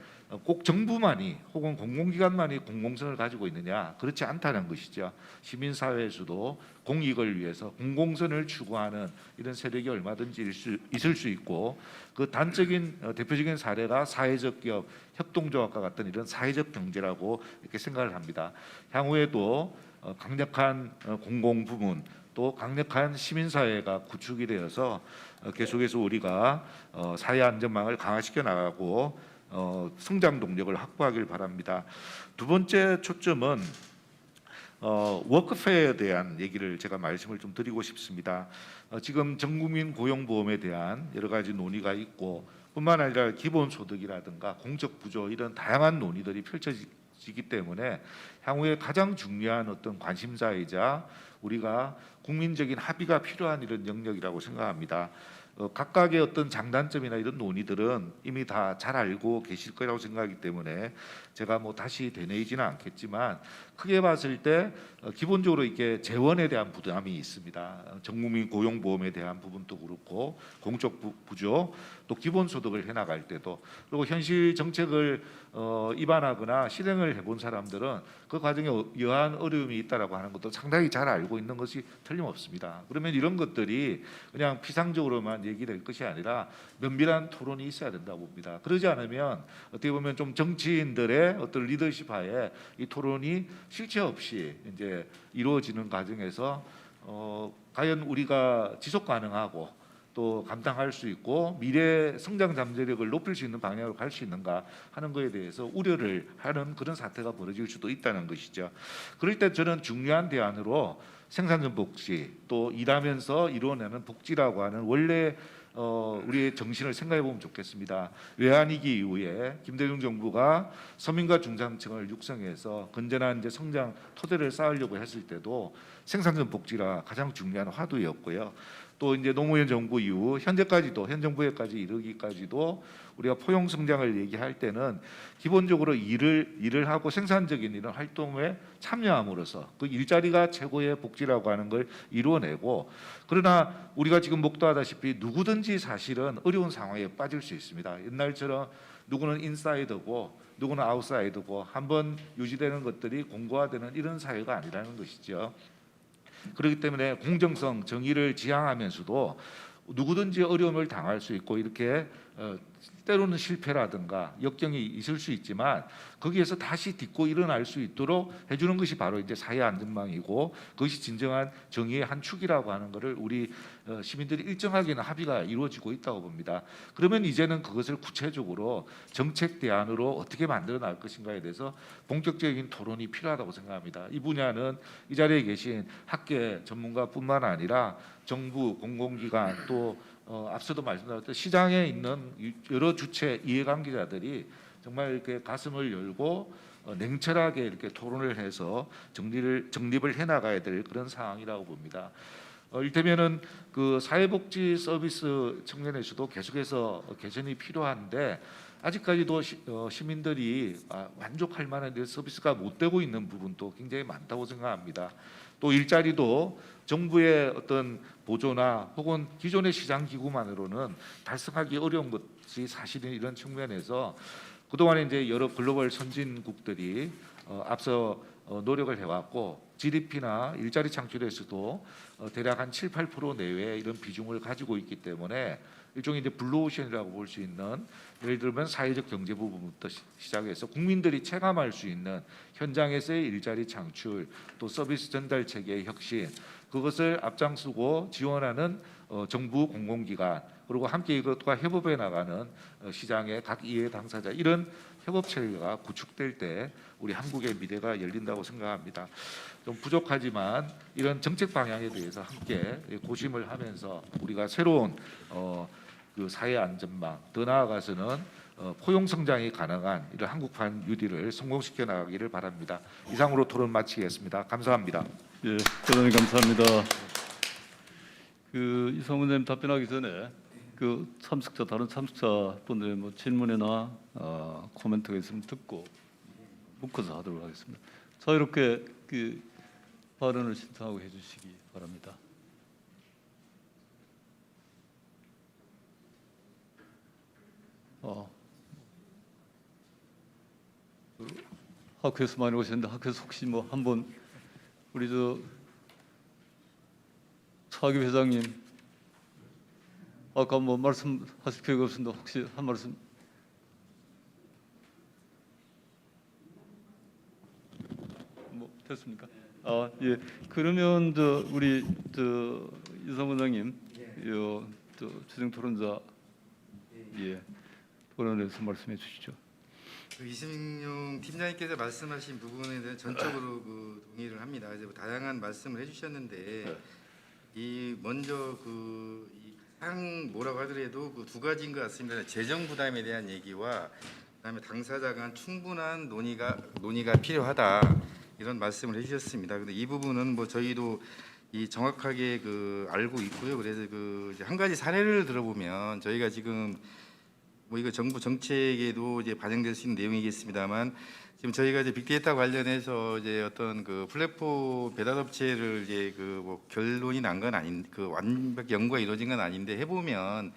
꼭 정부만이 혹은 공공기관만이 공공성을 가지고 있느냐, 그렇지 않다는 것이죠. 시민사회에서도 공익을 위해서 공공성을 추구하는 이런 세력이 얼마든지 있을 수 있고, 그 단적인 대표적인 사례가 사회적 기업, 협동조합과 같은 이런 사회적 경제라고 이렇게 생각을 합니다. 향후에도 강력한 공공부문, 또 강력한 시민사회가 구축이 되어서 계속해서 우리가 사회 안전망을 강화시켜 나가고 성장 동력을 확보하길 바랍니다. 두 번째 초점은 워크페어에 대한 얘기를 제가 말씀을 좀 드리고 싶습니다. 지금 전국민 고용보험에 대한 여러 가지 논의가 있고, 뿐만 아니라 기본소득이라든가 공적부조 이런 다양한 논의들이 펼쳐지기 때문에 향후에 가장 중요한 어떤 관심사이자 우리가 국민적인 합의가 필요한 이런 영역이라고 생각합니다. 각각의 어떤 장단점이나 이런 논의들은 이미 다 잘 알고 계실 거라고 생각하기 때문에 제가 뭐 다시 되뇌이지는 않겠지만, 크게 봤을 때 기본적으로 이게 재원에 대한 부담이 있습니다. 전국민 고용보험에 대한 부분도 그렇고, 공적 부조, 또 기본소득을 해나갈 때도, 그리고 현실 정책을 입안하거나 실행을 해본 사람들은 그 과정에 여한 어려움이 있다라고 하는 것도 상당히 잘 알고 있는 것이 틀림없습니다. 그러면 이런 것들이 그냥 피상적으로만 얘기될 것이 아니라 면밀한 토론이 있어야 된다고 봅니다. 그러지 않으면 어떻게 보면 좀 정치인들의 어떤 리더십 하에 이 토론이 실체 없이 이제 이루어지는 과정에서 과연 우리가 지속 가능하고 또 감당할 수 있고 미래 성장 잠재력을 높일 수 있는 방향으로 갈 수 있는가 하는 것에 대해서 우려를 하는 그런 사태가 벌어질 수도 있다는 것이죠. 그럴 때 저는 중요한 대안으로 생산적 복지 또 일하면서 이루어내는 복지라고 하는 원래 우리의 정신을 생각해 보면 좋겠습니다. 외환위기 이후에 김대중 정부가 서민과 중산층을 육성해서 건전한 이제 성장 토대를 쌓으려고 했을 때도 생산적 복지가 가장 중요한 화두였고요. 또 이제 노무현 정부 이후 현재까지도 현 정부에까지 이르기까지도 우리가 포용 성장을 얘기할 때는 기본적으로 일을 하고 생산적인 이런 활동에 참여함으로써 그 일자리가 최고의 복지라고 하는 걸 이루어내고, 그러나 우리가 지금 목도하다시피 누구든지 사실은 어려운 상황에 빠질 수 있습니다. 옛날처럼 누구는 인사이드고 누구는 아웃사이드고 한번 유지되는 것들이 공고화되는 이런 사회가 아니라는 것이죠. 그렇기 때문에 공정성, 정의를 지향하면서도 누구든지 어려움을 당할 수 있고 이렇게 때로는 실패라든가 역경이 있을 수 있지만 거기에서 다시 딛고 일어날 수 있도록 해주는 것이 바로 이제 사회 안전망이고 그것이 진정한 정의의 한 축이라고 하는 것을 우리 시민들이 일정하게는 합의가 이루어지고 있다고 봅니다. 그러면 이제는 그것을 구체적으로 정책 대안으로 어떻게 만들어 나갈 것인가에 대해서 본격적인 토론이 필요하다고 생각합니다. 이 분야는 이 자리에 계신 학계 전문가뿐만 아니라 정부, 공공기관 또 앞서도 말씀드렸듯 시장에 있는 여러 주체 이해관계자들이 정말 이렇게 가슴을 열고 냉철하게 이렇게 토론을 해서 정립을 해나가야 될 그런 상황이라고 봅니다. 이를테면은 그 사회복지 서비스 측면에서도 계속해서 개선이 필요한데 아직까지도 시민들이 만족할 만한 서비스가 못 되고 있는 부분도 굉장히 많다고 생각합니다. 또 일자리도 정부의 어떤 보조나 혹은 기존의 시장 기구만으로는 달성하기 어려운 것이 사실인 이런 측면에서 그동안에 이제 여러 글로벌 선진국들이 앞서 노력을 해왔고 GDP나 일자리 창출에서도 대략 한 7, 8% 내외의 이런 비중을 가지고 있기 때문에 일종의 이제 블루오션이라고 볼 수 있는, 예를 들면 사회적 경제 부분부터 시작해서 국민들이 체감할 수 있는 현장에서의 일자리 창출 또 서비스 전달 체계의 혁신, 그것을 앞장서고 지원하는 정부 공공기관 그리고 함께 이것과 협업해 나가는 시장의 각 이해 당사자, 이런 협업 체계가 구축될 때 우리 한국의 미래가 열린다고 생각합니다. 좀 부족하지만 이런 정책 방향에 대해서 함께 고심을 하면서 우리가 새로운 그 사회 안전망, 더 나아가서는 포용 성장이 가능한 이런 한국판 뉴딜을 성공시켜 나가기를 바랍니다. 이상으로 토론 마치겠습니다. 감사합니다. 예, 대단히 감사합니다. 그 이성훈 의원님 답변하기 전에 그 다른 참석자 분들의 뭐 질문이나 코멘트가 있으면 듣고 묶어서 하도록 하겠습니다. 자유롭게 그 발언을 신청하고 해주시기 바랍니다. 학회에서 많이 오셨는데 학회에서 혹시 뭐 한번 우리 차기 회장님 아까 뭐 말씀하실 필요가 없습니다. 혹시 한 말씀? 뭐 됐습니까? 예. 그러면 우리 이성훈 원장님, 주정 토론자 예 토론에서 말씀해 주시죠. 그 이승용 팀장님께서 말씀하신 부분에 대해 전적으로 그 동의를 합니다. 이제 뭐 다양한 말씀을 해주셨는데 이 먼저 가장 뭐라고 하더라도 그 두 가지인 것 같습니다. 재정 부담에 대한 얘기와 그다음에 당사자 간 충분한 논의가 필요하다, 이런 말씀을 해주셨습니다. 근데 이 부분은 뭐 저희도 이 정확하게 알고 있고요. 그래서 이제 한 가지 사례를 들어보면 저희가 지금 뭐 이거 정부 정책에도 이제 반영될 수 있는 내용이겠습니다만, 지금 저희가 이제 빅데이터 관련해서 이제 어떤 플랫폼 배달업체를 이제 뭐 결론이 난 건 아닌, 완벽 연구가 이루어진 건 아닌데 해보면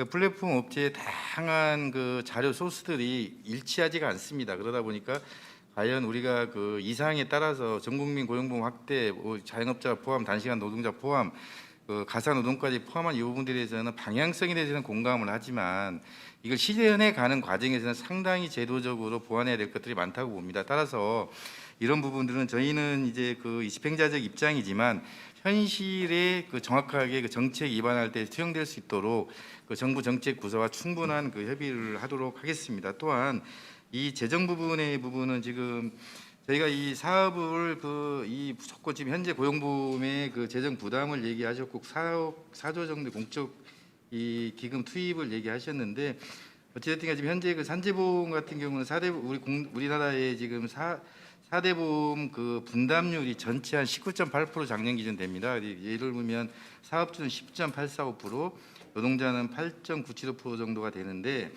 플랫폼 업체의 다양한 자료 소스들이 일치하지가 않습니다. 그러다 보니까 과연 우리가 이상에 따라서 전국민 고용보험 확대, 자영업자 포함, 단시간 노동자 포함 그 가사 노동까지 포함한 이 부분들에 대해서는 방향성에 대해서는 공감을 하지만 이걸 실현해 가는 과정에서는 상당히 제도적으로 보완해야 될 것들이 많다고 봅니다. 따라서 이런 부분들은 저희는 이제 그 집행자적 입장이지만 현실에 그 정확하게 그 정책 입안할 때 수용될 수 있도록 그 정부 정책 구조와 충분한 그 협의를 하도록 하겠습니다. 또한 이 재정 부분은 지금 저희가 이 사업을 이 무조건 지금 현재 고용보험의 그 재정 부담을 얘기하셨고 4조 정도 공적 이 기금 투입을 얘기하셨는데 어찌됐든 지금 현재 그 산재보험 같은 경우는 우리나라의 지금 4대 보험 그 분담률이 전체 한 19.8% 작년 기준 됩니다. 예를 들면 사업주는 10.845%, 노동자는 8.975% 정도가 되는데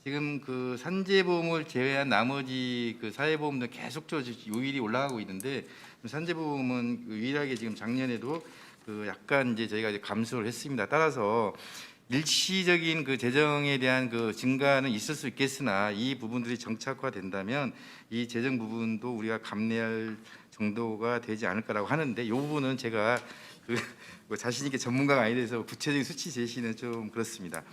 지금 그 산재보험을 제외한 나머지 그 사회보험도 계속적으로 요일이 올라가고 있는데 산재보험은 유일하게 지금 작년에도 그 약간 이제 저희가 이제 감소를 했습니다. 따라서 일시적인 그 재정에 대한 그 증가는 있을 수 있겠으나 이 부분들이 정착화된다면 이 재정 부분도 우리가 감내할 정도가 되지 않을까라고 하는데 이 부분은 제가 뭐 자신 있게 전문가가 아니라서 구체적인 수치 제시는 좀 그렇습니다.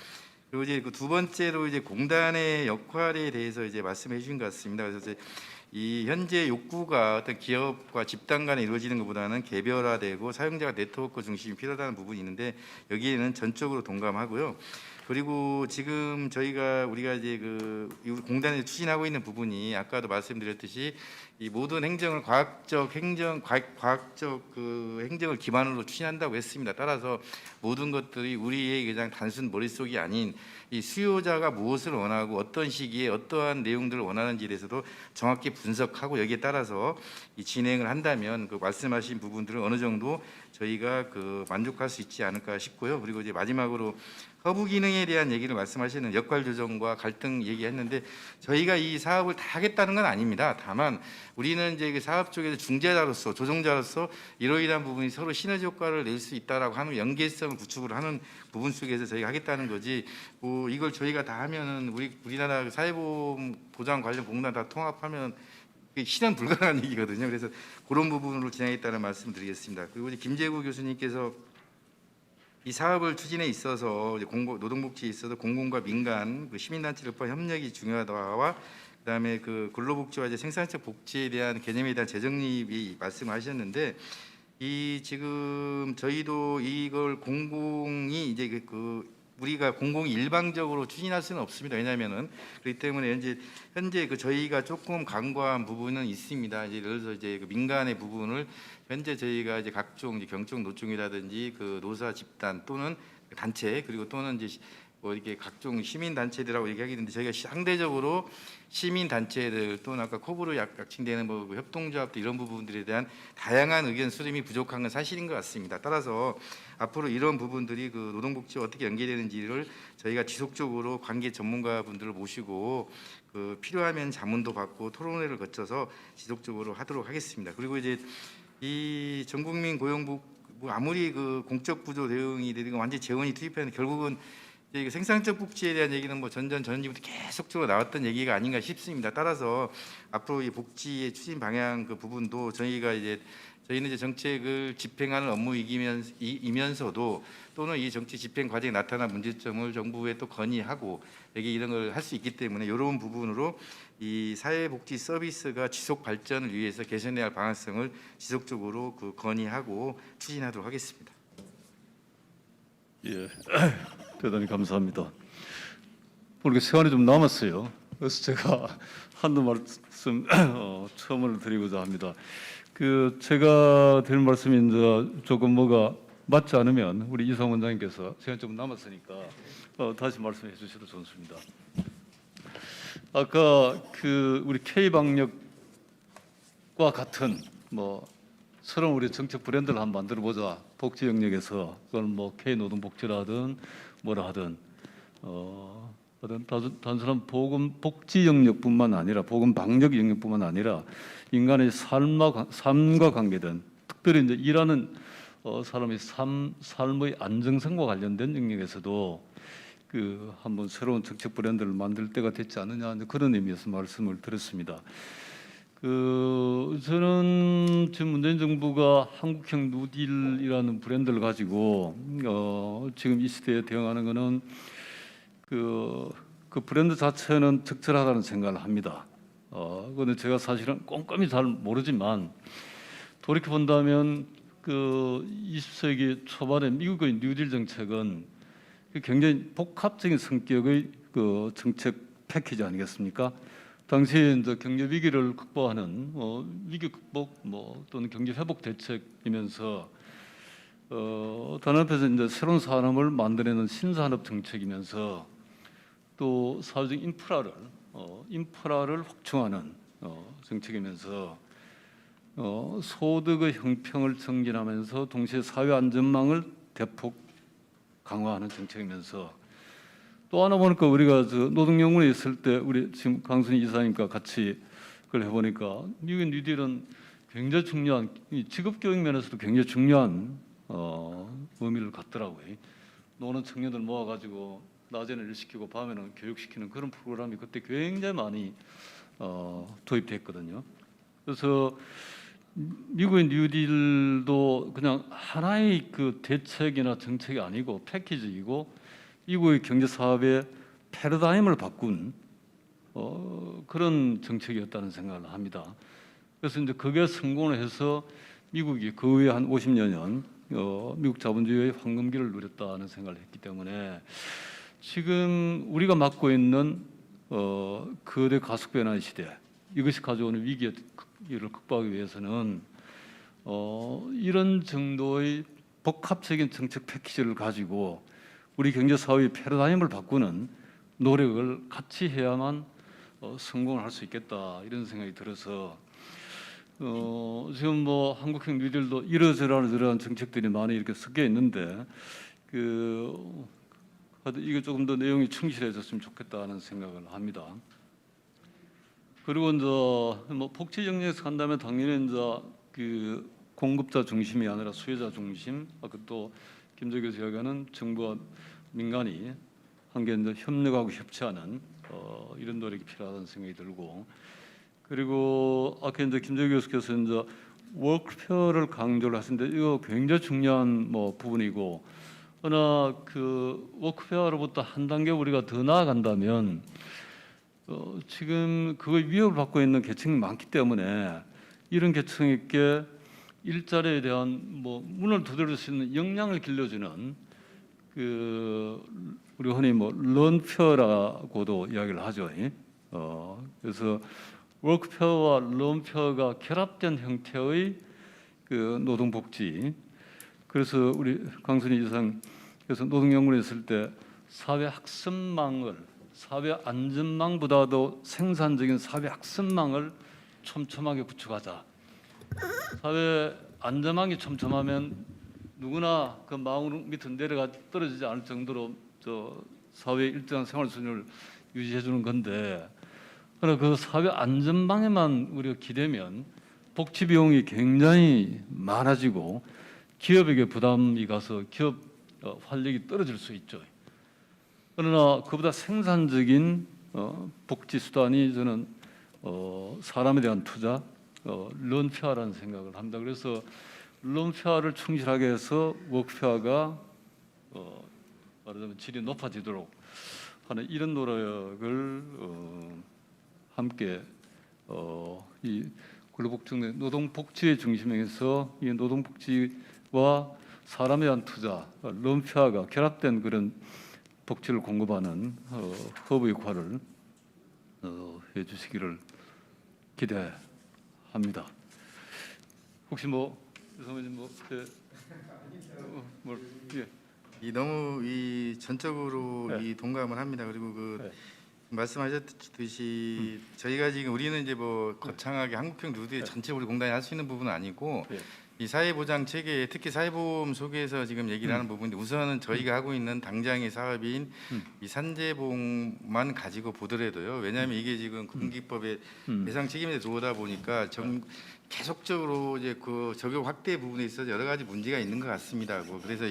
그리고 이제 그 두 번째로 이제 공단의 역할에 대해서 이제 말씀해 주신 것 같습니다. 그래서 이제 이 현재 욕구가 어떤 기업과 집단 간에 이루어지는 것보다는 개별화되고 사용자가 네트워크 중심이 필요하다는 부분이 있는데 여기에는 전적으로 동감하고요. 그리고 지금 우리가 이제 그 공단에 추진하고 있는 부분이 아까도 말씀드렸듯이 이 모든 행정을 과학적 그 행정을 기반으로 추진한다고 했습니다. 따라서 모든 것들이 우리의 그냥 단순 머릿속이 아닌 이 수요자가 무엇을 원하고 어떤 시기에 어떠한 내용들을 원하는지에 대해서도 정확히 분석하고 여기에 따라서 이 진행을 한다면 그 말씀하신 부분들을 어느 정도 저희가 그 만족할 수 있지 않을까 싶고요. 그리고 이제 마지막으로 허브 기능에 대한 얘기를 말씀하시는 역할 조정과 갈등 얘기했는데 저희가 이 사업을 다 하겠다는 건 아닙니다. 다만 우리는 이제 그 사업 쪽에서 중재자로서 조정자로서 이러이러한 부분이 서로 시너지 효과를 낼 수 있다라고 하는 연계성을 구축을 하는 부분 속에서 저희가 하겠다는 거지. 뭐 이걸 저희가 다 하면은 우리나라 사회보험 보장 관련 공단 다 통합하면 실현 불가능한 얘기거든요. 그래서 그런 부분으로 진행했다는 말씀드리겠습니다. 그리고 이제 김재구 교수님께서 이 사업을 추진에 있어서 노동복지에 있어서 공공과 민간 그 시민단체를 포함 협력이 중요하다와 그다음에 그 근로복지와 이제 생산적 복지에 대한 개념에 대한 재정립이 말씀하셨는데 이 지금 저희도 이걸 공공이 이제 우리가 공공이 일방적으로 추진할 수는 없습니다. 왜냐하면은 그렇기 때문에 현재 그 저희가 조금 간과한 부분은 있습니다. 이제 예를 들어서 이제 그 민간의 부분을 현재 저희가 이제 각종 이제 경청 노총이라든지 그 노사 집단 또는 단체 그리고 또는 이제 뭐 이렇게 각종 시민 단체들하고 얘기하게 되는데 저희가 상대적으로 시민 단체들 또는 아까 코브로 약칭되는 뭐 협동조합도 이런 부분들에 대한 다양한 의견 수렴이 부족한 건 사실인 것 같습니다. 따라서 앞으로 이런 부분들이 그 노동복지와 어떻게 연계되는지를 저희가 지속적으로 관계 전문가분들을 모시고 그 필요하면 자문도 받고 토론회를 거쳐서 지속적으로 하도록 하겠습니다. 그리고 이제 이 전국민 고용부 뭐 아무리 그 공적 구조 대응이 되고 완전히 재원이 투입하는 결국은 이제 생산적 복지에 대한 얘기는 뭐 전전부터 계속적으로 나왔던 얘기가 아닌가 싶습니다. 따라서 앞으로 이 복지의 추진 방향 그 부분도 저희는 이제 정책을 집행하는 업무이면서도 또는 이 정책 집행 과정에 나타난 문제점을 정부에 또 건의하고 여기 이런 걸 할 수 있기 때문에 이런 부분으로 이 사회복지 서비스가 지속 발전을 위해서 개선해야 할 방향성을 지속적으로 그 건의하고 추진하도록 하겠습니다. 예, 대단히 감사합니다. 우리가 시간이 좀 남았어요. 그래서 제가 한두 말씀 첨언을 드리고자 합니다. 제가 드릴 말씀이 이제 조금 뭐가 맞지 않으면 우리 이상 원장님께서 시간 좀 남았으니까 다시 말씀해 주셔도 좋습니다. 아까 우리 K방역과 같은 새로운 우리 정책 브랜드를 한번 만들어 보자. 복지 영역에서 그건 뭐 K 노동복지라든 뭐라 하든 어떤 단순한 복지 영역뿐만 아니라 보건 방역 영역뿐만 아니라 인간의 삶과 관계된 특별히 이제 일하는 사람의 삶의 안정성과 관련된 영역에서도 한번 새로운 정책 브랜드를 만들 때가 됐지 않느냐 그런 의미에서 말씀을 드렸습니다. 저는 지금 문재인 정부가 한국형 뉴딜이라는 브랜드를 가지고 지금 이 시대에 대응하는 것은 그 브랜드 자체는 적절하다는 생각을 합니다. 그런데 제가 사실은 꼼꼼히 잘 모르지만 돌이켜 본다면 그 20세기 초반에 미국의 뉴딜 정책은 굉장히 복합적인 성격의 그 정책 패키지 아니겠습니까? 당시에 이제 경제 위기를 극복하는 위기 극복 또는 경제 회복 대책이면서 단합해서 이제 새로운 산업을 만들어내는 신산업 정책이면서 또 사회적 인프라를 확충하는 정책이면서 소득의 형평을 증진하면서 동시에 사회 안전망을 대폭 강화하는 정책이면서 또 하나 보니까 우리가 노동연구원에 있을 때 우리 지금 강순희 이사님과 같이 그걸 해보니까 미국의 뉴딜은 굉장히 중요한 이 직업교육 면에서도 굉장히 중요한 의미를 갖더라고요. 노는 청년들 모아가지고 낮에는 일 시키고 밤에는 교육시키는 그런 프로그램이 그때 굉장히 많이 도입됐거든요. 그래서 미국의 뉴딜도 그냥 하나의 그 대책이나 정책이 아니고 패키지이고 미국의 경제 사업의 패러다임을 바꾼 그런 정책이었다는 생각을 합니다. 그래서 이제 그게 성공을 해서 미국이 그 후에 한 50여 년 미국 자본주의의 황금기를 누렸다는 생각을 했기 때문에 지금 우리가 맞고 있는 거대 가속 변화의 시대 이것이 가져오는 위기를 극복하기 위해서는 이런 정도의 복합적인 정책 패키지를 가지고 우리 경제 사회의 패러다임을 바꾸는 노력을 같이 해야만 성공을 할 수 있겠다 이런 생각이 들어서 지금 뭐 한국형 뉴딜도 이러저러한 정책들이 많이 이렇게 섞여 있는데 이게 조금 더 내용이 충실해졌으면 좋겠다는 생각을 합니다. 그리고 이제 뭐 복지 정책에서 간다면 당연히 이제 그 공급자 중심이 아니라 수혜자 중심, 또 김재 교수 이야기하는 정부와 민간이 함께 이제 협력하고 협치하는 이런 노력이 필요하다는 생각이 들고, 그리고 아까 이제 김재 교수께서 이제 워크페어를 강조를 하신데 이거 굉장히 중요한 부분이고, 그러나 그 워크페어로부터 한 단계 우리가 더 나아간다면 지금 그걸 위협을 받고 있는 계층이 많기 때문에 이런 계층에게 일자리에 대한 문을 두드릴 수 있는 역량을 길러주는 우리 흔히 런페어라고도 이야기를 하죠. 그래서 워크페어와 런페어가 결합된 형태의 그 노동복지. 그래서 우리 강순희 이사님께서 노동연구원에 있을 때 사회 안전망보다도 생산적인 사회 학습망을 촘촘하게 구축하자. 사회 안전망이 촘촘하면 누구나 그 마음 밑으로 떨어지지 않을 정도로 사회의 일정한 생활 수준을 유지해 주는 건데, 그러나 그 사회 안전망에만 우리가 기대면 복지 비용이 굉장히 많아지고 기업에게 부담이 가서 기업 활력이 떨어질 수 있죠. 그러나 그보다 생산적인 복지 수단이 저는 사람에 대한 투자, 런페어라는 생각을 합니다. 그래서 런페어를 충실하게 해서 워크페어가 말하자면 질이 높아지도록 하는 이런 노력을 함께 이 근로복지의 노동복지의 중심에서 이 노동복지와 사람에 대한 투자, 런페어가 결합된 그런 복지를 공급하는 허브 역할을 해주시기를 기대합니다. 혹시 선배님 너무 전적으로 동감을 합니다. 그리고 말씀하셨듯이 저희가 지금 우리는 이제 거창하게 한국형 뉴딜 전체 우리 공단이 할 수 있는 부분은 아니고 이 사회보장 체계, 특히 사회보험 속에서 지금 얘기를 하는 부분인데, 우선은 저희가 하고 있는 당장의 사업인 이 산재보험만 가지고 보더라도요. 왜냐하면 이게 지금 공기법의 배상 책임에 들어오다 보니까 계속적으로 이제 그 적용 확대 부분에 있어서 여러 가지 문제가 있는 것 같습니다. 그래서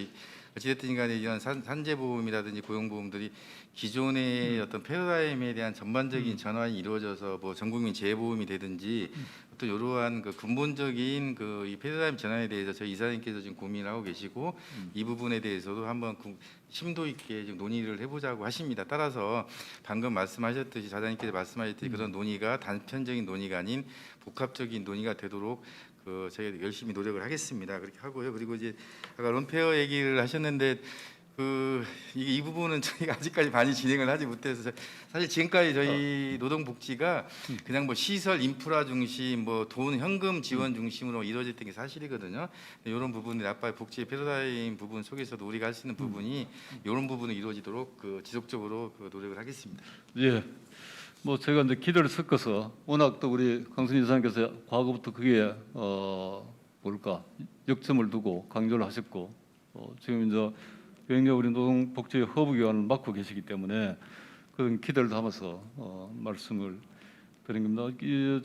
어찌됐든 간에 이런 산재보험이라든지 고용보험들이 기존의 어떤 패러다임에 대한 전반적인 전환이 이루어져서 뭐 전국민 재보험이 되든지 또 이러한 그 근본적인 그 이 패러다임 전환에 대해서 저희 이사님께서 지금 고민을 하고 계시고 이 부분에 대해서도 한번 심도 있게 지금 논의를 해보자고 하십니다. 따라서 방금 말씀하셨듯이 사장님께서 말씀하셨듯이 그런 논의가 단편적인 논의가 아닌 복합적인 논의가 되도록 그 저희가 열심히 노력을 하겠습니다. 그렇게 하고요. 그리고 이제 아까 론페어 얘기를 하셨는데 이 부분은 저희가 아직까지 많이 진행을 하지 못해서 사실 지금까지 저희 노동복지가 그냥 뭐 시설 인프라 중심 뭐 돈 현금 지원 중심으로 이루어졌던 게 사실이거든요. 이런 부분이 아빠 복지 패러다임 부분 속에서도 우리가 할 수 있는 부분이 이런 부분이 이루어지도록 그 지속적으로 그 노력을 하겠습니다. 예. 뭐 제가 이제 기대를 섞어서 워낙 또 우리 강순희 이사님께서 과거부터 그게 뭘까 역점을 두고 강조를 하셨고 지금 이제 굉장히 우리 노동복지 허브기관을 맡고 계시기 때문에 그런 기대를 담아서 말씀을 드린 겁니다.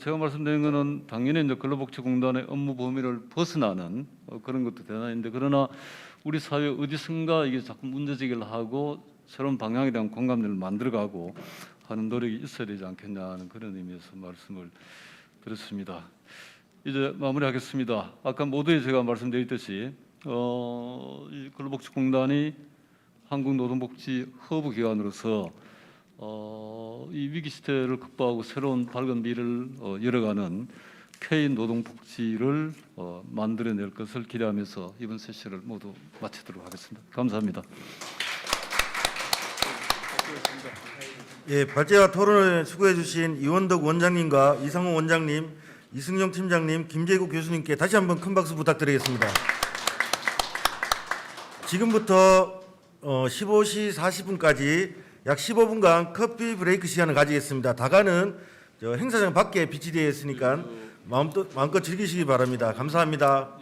제가 말씀드린 것은 당연히 이제 근로복지공단의 업무 범위를 벗어나는 그런 것도 대단한데 그러나 우리 사회 어디선가 이게 자꾸 문제제기를 하고 새로운 방향에 대한 공감대를 만들어가고 하는 노력이 있어야 되지 않겠냐는 그런 의미에서 말씀을 드렸습니다. 이제 마무리하겠습니다. 아까 모두에 제가 말씀드렸듯이 이 근로복지공단이 한국노동복지 허브 기관으로서 이 위기 시대를 극복하고 새로운 밝은 미래를 열어가는 K 노동복지를 만들어낼 것을 기대하면서 이번 세시를 모두 마치도록 하겠습니다. 감사합니다. 예, 발제와 토론을 수고해 주신 이원덕 원장님과 이상호 원장님, 이승용 팀장님, 김재국 교수님께 다시 한번 큰 박수 부탁드리겠습니다. 지금부터 15시 40분까지 약 15분간 커피 브레이크 시간을 가지겠습니다. 다가는 행사장 밖에 비치되어 있으니까 마음껏 즐기시기 바랍니다. 감사합니다.